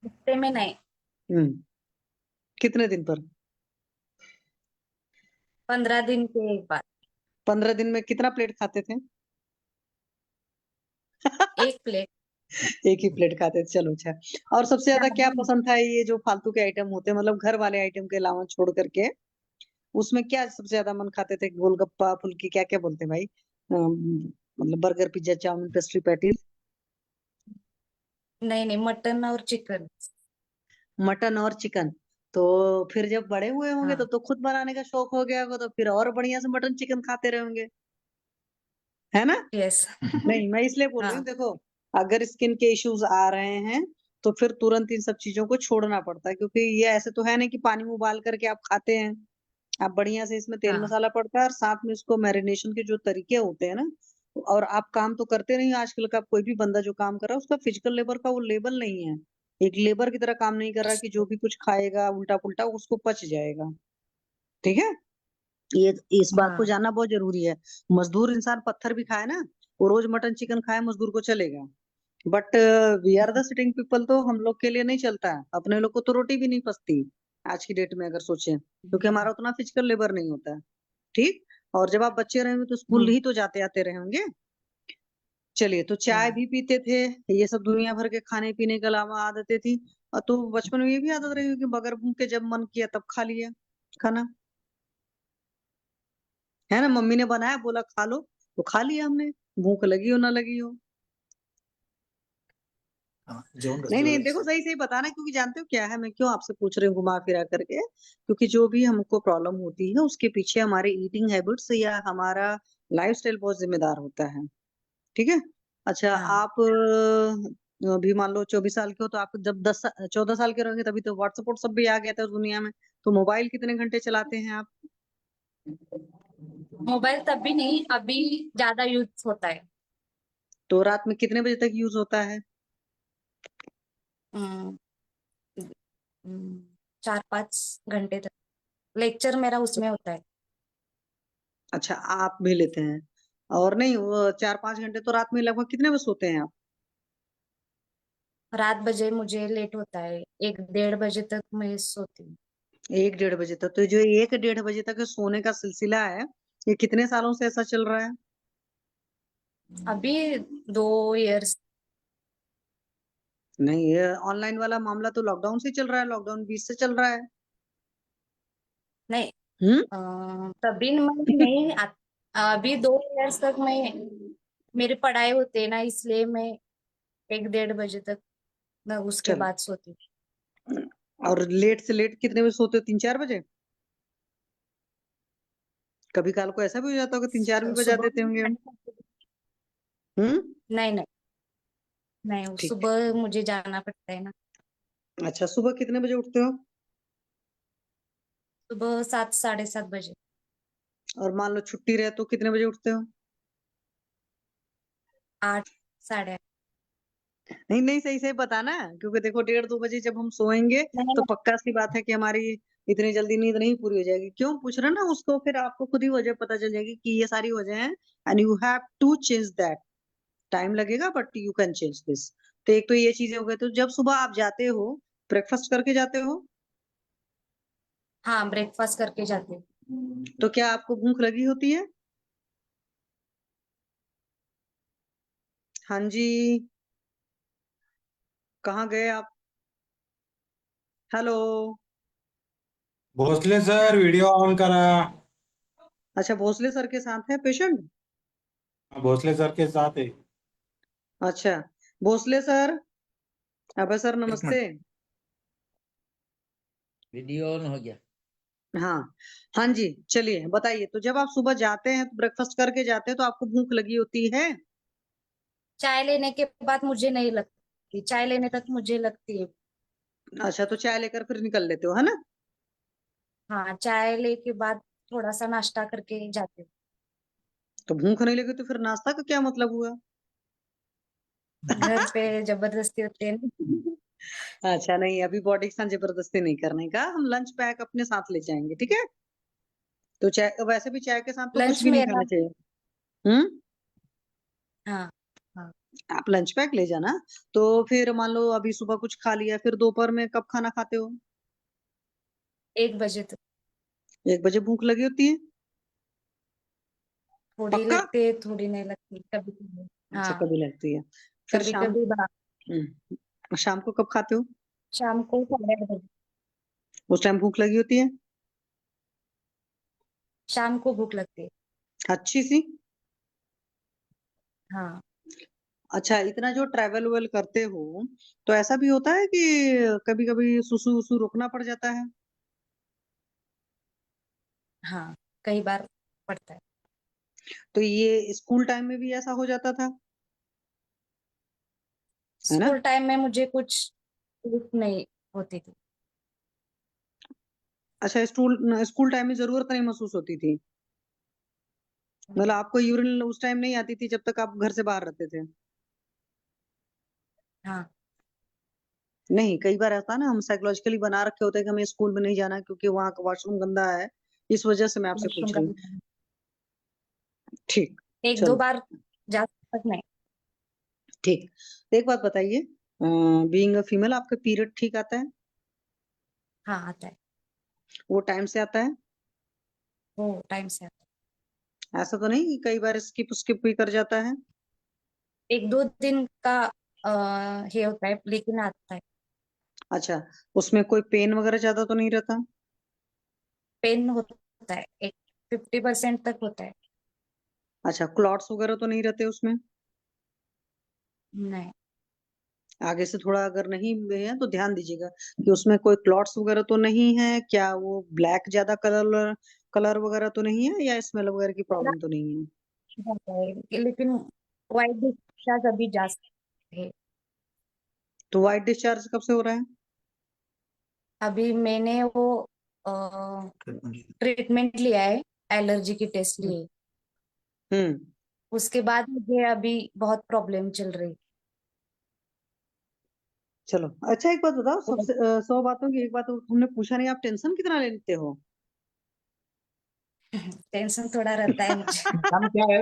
हफ्ते में नहीं, हम्म। कितने दिन पर? 15 दिन के एक बार। 15 दिन में कितना प्लेट खाते थे? एक प्लेट। एक ही प्लेट खाते थे, चलो अच्छा। और सबसे ज्यादा क्या पसंद था, ये जो फालतू के आइटम होते हैं, मतलब घर वाले आइटम के अलावा छोड़ करके, उसमें क्या सबसे ज्यादा मन खाते थे? गोलगप्पा, फुल्की, क्या क्या बोलते हैं भाई? मतलब burger, pizza, chow mein, pastry, patties? नहीं नहीं, मटन और चिकन। मटन और चिकन। तो फिर जब बड़े हुए होंगे हाँ तो खुद बनाने का शौक हो गया होगा, तो फिर और बढ़िया से मटन चिकन खाते रहे होंगे, है ना? यस। नहीं, मैं इसलिए बोल रही हूँ, हाँ देखो, अगर स्किन के इश्यूज आ रहे हैं, तो फिर तुरंत इन सब चीजों को छोड़ना पड़ता है, क्योंकि ये ऐसे तो है नहीं कि पानी में उबाल करके आप खाते हैं। आप बढ़िया से, इसमें तेल हाँ मसाला पड़ता है, और साथ में इसको मैरिनेशन के जो तरीके होते हैं ना। और आप काम तो करते नहीं, आजकल का कोई भी बंदा जो काम कर रहा है, उसका फिजिकल लेबर का वो लेवल नहीं है। एक लेबर की तरह काम नहीं कर रहा कि जो भी कुछ खाएगा उल्टा पुल्टा उसको पच जाएगा। ठीक है, ये इस बात को हाँ जानना बहुत जरूरी है। मजदूर इंसान पत्थर भी खाए ना, वो रोज मटन चिकन खाए, मजदूर को चलेगा। But we are the sitting people, तो हम लोग के लिए नहीं चलता है, अपने लोग को तो रोटी भी नहीं पचती आज की डेट में, अगर सोचें, क्योंकि हमारा उतना फिजिकल लेबर नहीं होता है। ठीक। और जब आप बच्चे रहे होंगे तो स्कूल ही तो जाते आते रहे होंगे। चलिए, तो चाय भी पीते थे, ये सब दुनिया भर के खाने पीने के अलावा आदतें थी। और तो बचपन में ये भी आदत रही होगी, बगैर भूख के जब मन किया तब खा लिया खाना, है ना? मम्मी ने बनाया, बोला खा लो, तो खा लिया हमने, भूख लगी हो ना लगी हो। हाँ, जोन नहीं नहीं देखो सही सही बताना, क्योंकि जानते हो क्या है, मैं क्यों आपसे पूछ रही हूँ घुमा फिरा करके, क्योंकि जो भी हमको प्रॉब्लम होती है उसके पीछे हमारे ईटिंग हैबिट्स या हमारा लाइफस्टाइल बहुत जिम्मेदार होता है। ठीक है। अच्छा हाँ आप अभी मान लो 24 साल के हो, तो आप जब 14 साल के रहोगे तभी तो व्हाट्सएप सब भी आ गया था दुनिया में, तो मोबाइल कितने घंटे चलाते हैं आप? मोबाइल तब भी नहीं, अभी ज्यादा यूज होता है। तो रात में कितने बजे तक यूज होता है? हम्म, 4-5 घंटे तक। लेक्चर मेरा उसमें होता है। अच्छा आप भी लेते हैं, और नहीं वो 4-5 घंटे तो रात में लगभग कितने बजे सोते हैं आप? रात बजे मुझे लेट होता है, 1-1:30 बजे तक मैं सोती हूँ। 1-1:30 बजे तक? तो जो 1-1:30 बजे तक सोने का सिलसिला है, ये कितने सालों से ऐसा चल रहा है? अभी 2 इयर्स। नहीं ये ऑनलाइन वाला मामला तो लॉकडाउन से चल रहा है, लॉकडाउन 20 से चल रहा है। नहीं, हम्म। तभी मैं नहीं अभी 2 इयर्स तक मैं, मेरी पढ़ाई होती है ना, इसलिए मैं 1-1:30 बजे तक, मैं उसके चलो, बाद सोती हूँ। और लेट से लेट कितने बजे सोते हो? 3-4 बजे? कभी काल को ऐसा भी हो जाता होगा 3-4 भी बजा सुबह देते होंगे हम। हम्म। नहीं नहीं नहीं, ठीक। सुबह मुझे जाना पड़ता है ना। अच्छा सुबह कितने बजे उठते हो? सुबह 7-7:30 बजे। और मान लो छुट्टी रहे तो कितने बजे उठते हो? 8-8:30। नहीं नहीं सही सही बताना, क्योंकि देखो 1:30-2 बजे जब हम सोएंगे नहीं तो नहीं, पक्का सी बात है कि हमारी इतनी जल्दी नींद नहीं पूरी हो जाएगी। क्यों पूछ रहे हो ना उसको, फिर आपको खुद ही वजह पता चल जाएगी कि ये सारी वजह है, and you have to change that. Time लगेगा but you can change this. तो एक तो ये चीजें हो गई, तो जब सुबह आप जाते हो ब्रेकफास्ट करके जाते हो? हाँ ब्रेकफास्ट करके जाती हूँ। तो क्या आपको भूख लगी होती है? हाँ जी, कहाँ गए आप? Hello. Bhosle sir video on करा। अच्छा भोसले सर के साथ है पेशेंट? भोसले सर के साथ है। अच्छा भोसले सर, अबे सर एक नमस्ते। मिनट। वीडियो ऑन हो गया। हाँ हाँ जी, चलिए बताइए। तो जब आप सुबह जाते हैं तो ब्रेकफास्ट करके जाते हैं, तो आपको भूख लगी होती है? चाय लेने के बाद मुझे नहीं लगती, चाय लेने तक मुझे लगती है। अच्छा तो चाय लेकर फिर निकल लेते हो, है ना? हाँ, चाय ले के बाद थोड़ा सा नाश्ता करके जाती हूँ। तो भूख नहीं लगी तो फिर नाश्ता का क्या मतलब हुआ? घर पे जबरदस्ती होती है ना। अच्छा नहीं, अभी बॉडी के साथ जबरदस्ती नहीं करने का, हम लंच पैक अपने साथ ले जाएंगे, ठीक है? तो चाय, वैसे भी चाय के साथ तो कुछ लंच भी नहीं मेरा, खाना चाहिए। हम्म। हाँ हाँ, आप लंच पैक ले जाना। तो फिर मान लो अभी सुबह कुछ खा लिया, फिर दोपहर में कब खाना खाते हो? 1 बजे तक। 1 बजे भूख लगी होती है? थोड़ी पक्का? लगती है, थोड़ी नहीं लगती, कभी कभी। अच्छा हाँ, कभी लगती है। फिर कभी शाम, कभी शाम को कब खाते हो? शाम को 8:30 बजे। उस टाइम भूख लगी होती है? शाम को भूख लगती है। अच्छी सी? हाँ अच्छा इतना जो ट्रैवल वेल करते हो, तो ऐसा भी होता है कि कभी कभी सुसु वसु रोकना पड़ जाता है? हाँ, कई बार पड़ता है। तो ये स्कूल टाइम में भी ऐसा हो जाता था, है ना? स्कूल टाइम में मुझे कुछ भूख नहीं होती थी। अच्छा स्कूल टाइम में जरूरत नहीं महसूस होती थी? मतलब आपको यूरिन उस टाइम नहीं आती थी जब तक आप घर से बाहर रहते थे? हाँ, नहीं, कई बार ऐसा ना हम साइकोलॉजिकली बना रखे होते हैं कि हमें स्कूल में नहीं जाना क्योंकि वहां का वॉशरूम गंदा है, इस वजह से मैं आपसे वॉशरूम पूछ का रही हूँ। ठीक। 1-2 चलो बार जा तक नहीं। ठीक। तो एक बात बताइए, बीइंग अ फीमेल आपका पीरियड ठीक आता है? हाँ आता है, वो टाइम से आता है? वो टाइम से आता ऐसा तो नहीं कि कई बार स्किप स्किप भी कर जाता है? है। 1-2 दिन का ये होता है, लेकिन आता है। अच्छा उसमें कोई पेन वगैरह ज्यादा तो नहीं रहता? पेन होता है, एक 50% तक होता है। अच्छा क्लॉट्स वगैरह तो नहीं रहते उसमें? नहीं। आगे से थोड़ा अगर नहीं है तो ध्यान दीजिएगा कि उसमें कोई क्लॉट्स वगैरह तो नहीं है क्या, वो ब्लैक ज्यादा कलर वगैरह तो नहीं है, या स्मेल वगैरह की प्रॉब्लम तो नहीं है? जाता है, लेकिन व्हाइट डिस्चार्ज अभी जास्त है। तो व्हाइट डिस्चार्ज कब से हो रहा है? अभी मैंने वो ट्रीटमेंट लिया है, एलर्जी की टेस्ट लिए, हम्म। उसके बाद मुझे अभी बहुत प्रॉब्लम चल रही। चलो अच्छा, एक बात बताओ, सबसे 100 बातों की एक बात हमने पूछा नहीं, आप टेंशन कितना लेते हो? टेंशन थोड़ा रहता है मुझे। हम क्या है,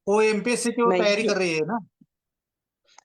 वो एमपीएससी की वो नहीं तैयारी कर रही है ना।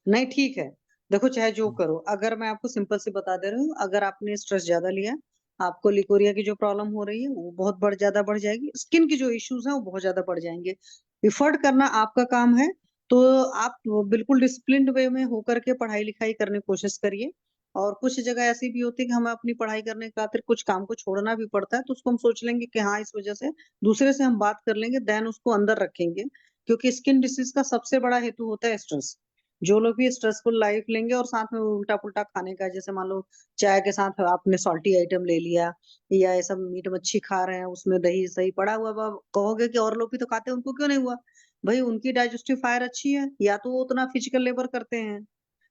नहीं ठीक है, देखो चाहे जो करो, अगर मैं आपको सिंपल से बता दे रही हूँ, अगर आपने स्ट्रेस ज्यादा लिया, आपको लिकोरिया की जो प्रॉब्लम हो रही है वो बहुत ज्यादा बढ़ जाएगी, स्किन की जो इश्यूज हैं वो बहुत ज्यादा बढ़ जाएंगे। इफर्ट करना आपका काम है, तो आप बिल्कुल डिसिप्लिन्ड वे में होकर के पढ़ाई लिखाई करने की कोशिश करिए। और कुछ जगह ऐसी भी होती है कि हमें अपनी पढ़ाई करने के खातिर कुछ काम को छोड़ना भी पड़ता है, तो उसको हम सोच लेंगे कि हाँ इस वजह से, दूसरे से हम बात कर लेंगे, देन उसको अंदर रखेंगे। क्योंकि स्किन डिसीज का सबसे बड़ा हेतु होता है स्ट्रेस। जो लोग भी स्ट्रेसफुल लाइफ लेंगे और साथ में उल्टा पुल्टा खाने का, जैसे मान लो चाय के साथ आपने सॉल्टी आइटम ले लिया, या ऐसा मीट मच्छी खा रहे हैं उसमें दही सही पड़ा हुआ, अब कहोगे कि और लोग भी तो खाते हैं उनको क्यों नहीं हुआ? भाई उनकी डाइजेस्टिव फायर अच्छी है, या तो वो उतना फिजिकल लेबर करते हैं।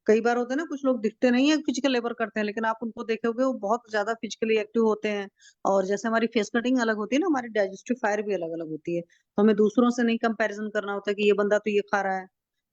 कई बार होता है ना, कुछ लोग दिखते नहीं है फिजिकल लेबर करते हैं, लेकिन आप उनको देखोगे वो बहुत ज्यादा फिजिकली एक्टिव होते हैं। और जैसे हमारी फेस कटिंग अलग होती है ना, हमारी डाइजेस्टिव फायर भी अलग अलग होती है, तो हमें दूसरों से नहीं कंपैरिजन करना होता कि ये बंदा तो ये खा रहा है,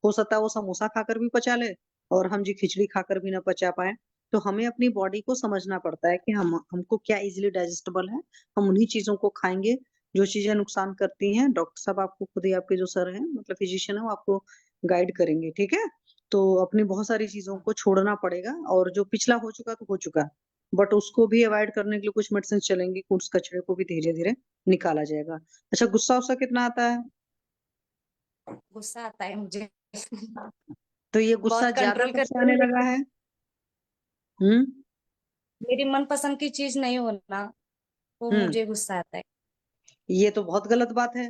हो सकता है वो समोसा खाकर भी पचा ले और हम जी खिचड़ी खाकर भी ना पचा पाए। तो हमें अपनी बॉडी को समझना पड़ता है कि हमको क्या इजीली डाइजेस्टेबल है, हम उन्हीं चीजों को खाएंगे। जो चीजें नुकसान करती हैं, डॉक्टर साहब आपको खुद ही, आपके जो सर हैं मतलब फिजिशियन है, वो आपको गाइड करेंगे, ठीक है? तो अपनी बहुत सारी चीजों को छोड़ना पड़ेगा, और जो पिछला हो चुका तो हो चुका, बट उसको भी अवॉइड करने के लिए कुछ मेडिसिन चलेंगी, कुछ कचरे को भी धीरे धीरे निकाला जाएगा। अच्छा, गुस्सा उस्सा कितना आता है? गुस्सा आता है मुझे। तो ये गुस्सा बहुत ज्यादा कंट्रोल कब से करती आने हूँ, लगा लेकिन है? हम्म। मेरी मनपसंद की चीज नहीं होना, वो हम्म। मुझे गुस्सा आता है। ये तो बहुत गलत बात है।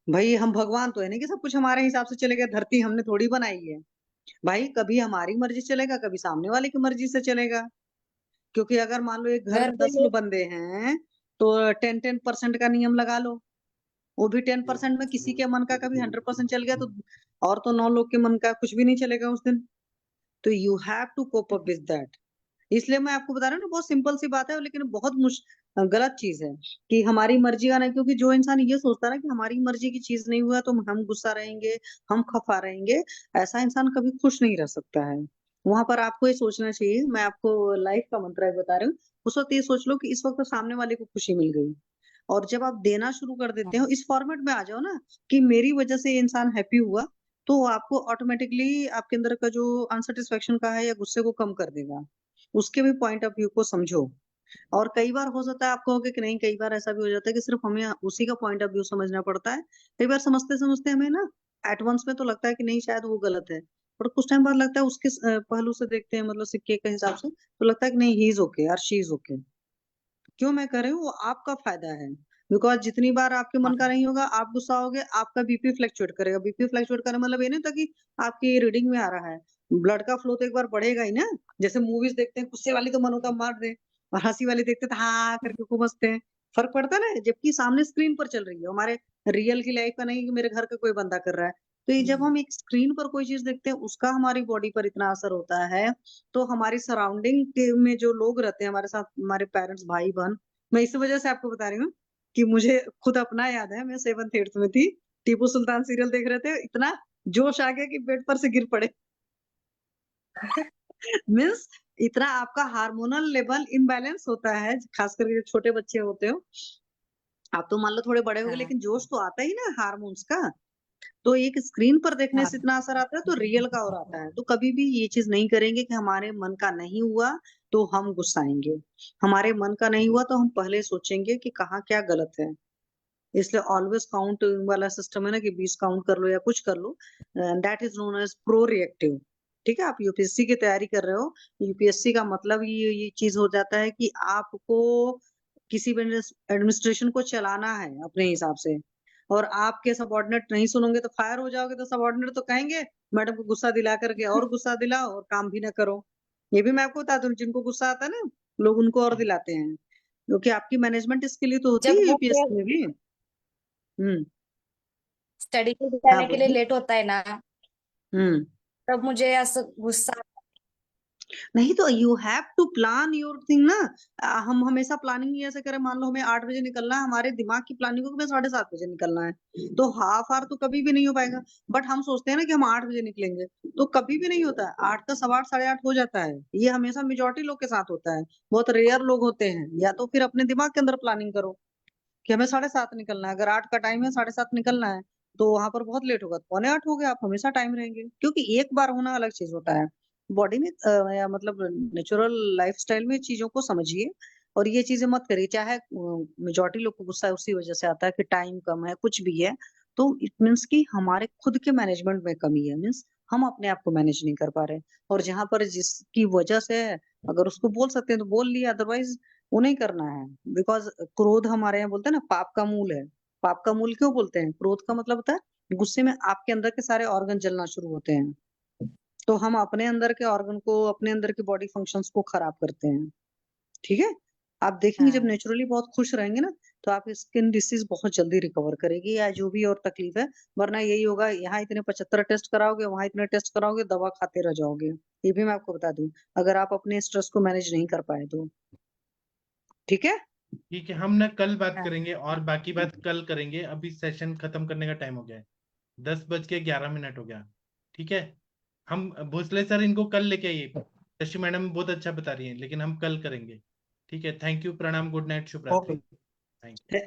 भाई हम भगवान तो है नहीं कि सब कुछ हमारे हिसाब से चलेगा, धरती हमने थोड़ी बनाई है। भाई कभी हमारी मर्जी से चलेगा, कभी सामने वाले की मर्जी से चलेगा। क्योंकि अगर मान लो एक घर घर में पे 10 लोग, बंदे हैं, तो 10% का नियम लगा लो। वो भी 10% में किसी के मन का कभी 100% चल गया तो, और तो 9 लोग के मन का कुछ भी नहीं चलेगा उस दिन। तो you have to cope up with that. इसलिए मैं आपको बता रहा हूँ ना, बहुत सिंपल सी बात है, लेकिन बहुत गलत चीज है कि हमारी मर्जी का नहीं। क्योंकि जो इंसान ये सोचता है ना कि हमारी मर्जी की चीज नहीं हुआ तो हम गुस्सा रहेंगे, हम खफा रहेंगे, ऐसा इंसान कभी खुश नहीं रह सकता है। वहां पर आपको ये सोचना चाहिए, मैं आपको लाइफ का मंत्र बता रही हूँ, उस वक्त ये सोच लो कि इस वक्त सामने वाले को खुशी मिल गई। और जब आप देना शुरू कर देते हो, इस फॉर्मेट में आ जाओ ना कि मेरी वजह से ये इंसान हैप्पी हुआ, तो आपको ऑटोमेटिकली आपके अंदर का जो अनसेटिस्फेक्शन का है या गुस्से को कम कर देगा। उसके भी पॉइंट ऑफ व्यू को समझो। और कई बार हो सकता है आप कहोगे कि नहीं, कई बार ऐसा भी हो जाता है कि सिर्फ हमें उसी का पॉइंट ऑफ व्यू समझना पड़ता है। कई बार समझते समझते हमें ना एट वंस में तो लगता है कि नहीं शायद वो गलत है, पर कुछ टाइम बाद लगता है उसके पहलू से देखते हैं, मतलब सिक्के के हिसाब से, तो लगता है कि नहीं ही इज ओके और शी इज ओके। क्यों मैं कर रही हूँ, वो आपका फायदा है। बिकॉज जितनी बार आपके मन का नहीं होगा, आप गुस्सा होगे, आपका बीपी फ्लक्चुएट करेगा। बीपी फ्लक्चुएट करने मतलब ये नहीं था कि आपकी रीडिंग में आ रहा है, ब्लड का फ्लो तो एक बार बढ़ेगा ही ना। जैसे मूवीज देखते हैं, गुस्से वाली तो मन होता है मार दे, और हंसी वाली देखते हैं तो हाँ करके खूब हंसते हैं। फर्क पड़ता है ना, जबकि सामने स्क्रीन पर चल रही है, हमारे रियल की लाइफ का नहीं कि मेरे घर का कोई बंदा कर रहा है। तो ये जब हम एक स्क्रीन पर कोई चीज देखते हैं, उसका हमारी बॉडी पर इतना असर होता है। तो हमारी सराउंडिंग में जो लोग रहते हैं हमारे साथ, हमारे पेरेंट्स, भाई बहन, मैं इस वजह से आपको बता रही हूँ कि मुझे खुद अपना याद है, मैं 7th 8th में थी, टीपू सुल्तान सीरियल देख रहे थे, इतना जोश आ गया कि बेड पर से गिर पड़े। मीन्स इतना आपका हार्मोनल लेवल इम्बैलेंस होता है, खास करके जो छोटे बच्चे होते हो। आप तो मान लो थोड़े बड़े हो गए, हाँ लेकिन जोश तो आता ही ना हार्मोन्स का। तो एक स्क्रीन पर देखने हाँ। से इतना असर आता है, तो रियल का और आता है। तो कभी भी ये चीज नहीं करेंगे कि हमारे मन का नहीं हुआ तो हम गुस्साएंगे, हमारे मन का नहीं हुआ तो हम पहले सोचेंगे कि कहाँ क्या गलत है। इसलिए ऑलवेज काउंट वाला सिस्टम है ना, कि 20 काउंट कर लो या कुछ कर लो, that is known as pro reactive. ठीक है, आप यूपीएससी की तैयारी कर रहे हो, यूपीएससी का मतलब ये चीज हो जाता है कि आपको किसी भी एडमिनिस्ट्रेशन को चलाना है अपने हिसाब से, और आपके सबॉर्डिनेट नहीं सुनोगे तो फायर हो जाओगे, तो सबॉर्डिनेट तो कहेंगे मैडम को गुस्सा दिला करके और गुस्सा दिलाओ और काम भी ना करो। ये भी मैं आपको बता दूं, जिनको गुस्सा आता है ना, लोग उनको और दिलाते हैं, क्योंकि आपकी मैनेजमेंट इसके लिए तो होती जब है वो यूपीएससी में भी। स्टडी के लिए हाँ जाने के लिए बोलिए। लेट होता है ना, तब मुझे ऐसा गुस्सा। नहीं तो you have to plan your thing ना। हम हमेशा प्लानिंग नहीं ऐसे करें, मान लो हमें 8 बजे निकलना है, हमारे दिमाग की प्लानिंग हो कि 7:30 बजे निकलना है, तो हाफ आवर तो कभी भी नहीं हो पाएगा। बट हम सोचते हैं ना कि हम 8 बजे निकलेंगे, तो कभी भी नहीं होता है। 8 का 8:15 8:30 हो जाता है। ये हमेशा मेजोरिटी लोग के साथ होता है, बहुत रेयर लोग होते हैं। या तो फिर अपने दिमाग के अंदर प्लानिंग करो कि हमें 7:30 निकलना है, अगर 8 का टाइम है 7:30 निकलना है, तो वहां पर बहुत लेट होगा, 7:45 हो गया, आप हमेशा टाइम रहेंगे। क्योंकि एक बार होना अलग चीज होता है, बॉडी में या मतलब नेचुरल लाइफस्टाइल में चीजों को समझिए और ये चीजें मत करिए। चाहे मेजोरिटी लोग को गुस्सा उसी वजह से आता है कि टाइम कम है, कुछ भी है, तो इट मीन्स कि हमारे खुद के मैनेजमेंट में कमी है, मीन्स हम अपने आप को मैनेज नहीं कर पा रहे। और जहां पर जिसकी वजह से है, अगर उसको बोल सकते हैं तो बोल लिया, अदरवाइज वो नहीं करना है। बिकॉज क्रोध हमारे यहाँ बोलते हैं ना पाप का मूल है। पाप का मूल क्यों बोलते हैं? क्रोध का मतलब होता है गुस्से में आपके अंदर के सारे ऑर्गन जलना शुरू होते हैं, तो हम अपने अंदर के ऑर्गन को, अपने अंदर के बॉडी फंक्शंस को खराब करते हैं। ठीक है, आप देखेंगे जब नेचुरली बहुत खुश रहेंगे ना, तो आपकी स्किन डिसीज बहुत जल्दी रिकवर करेगी, या जो भी और तकलीफ है। वरना यही होगा, यहाँ इतने 75 टेस्ट कराओगे, वहां इतने टेस्ट कराओगे, दवा खाते रह जाओगे। ये भी मैं आपको बता दूं, अगर आप अपने स्ट्रेस को मैनेज नहीं कर पाए तो। ठीक है, ठीक है, हम ना कल बात करेंगे और बाकी बात कल करेंगे। अभी सेशन खत्म करने का टाइम हो गया है, 10:11 हो गया। ठीक है, हम भोसले सर इनको कल लेके आइए। शशि मैडम बहुत अच्छा बता रही हैं, लेकिन हम कल करेंगे। ठीक है, थैंक यू, प्रणाम, गुड नाइट, शुभ रात्रि। ओके। Thank you.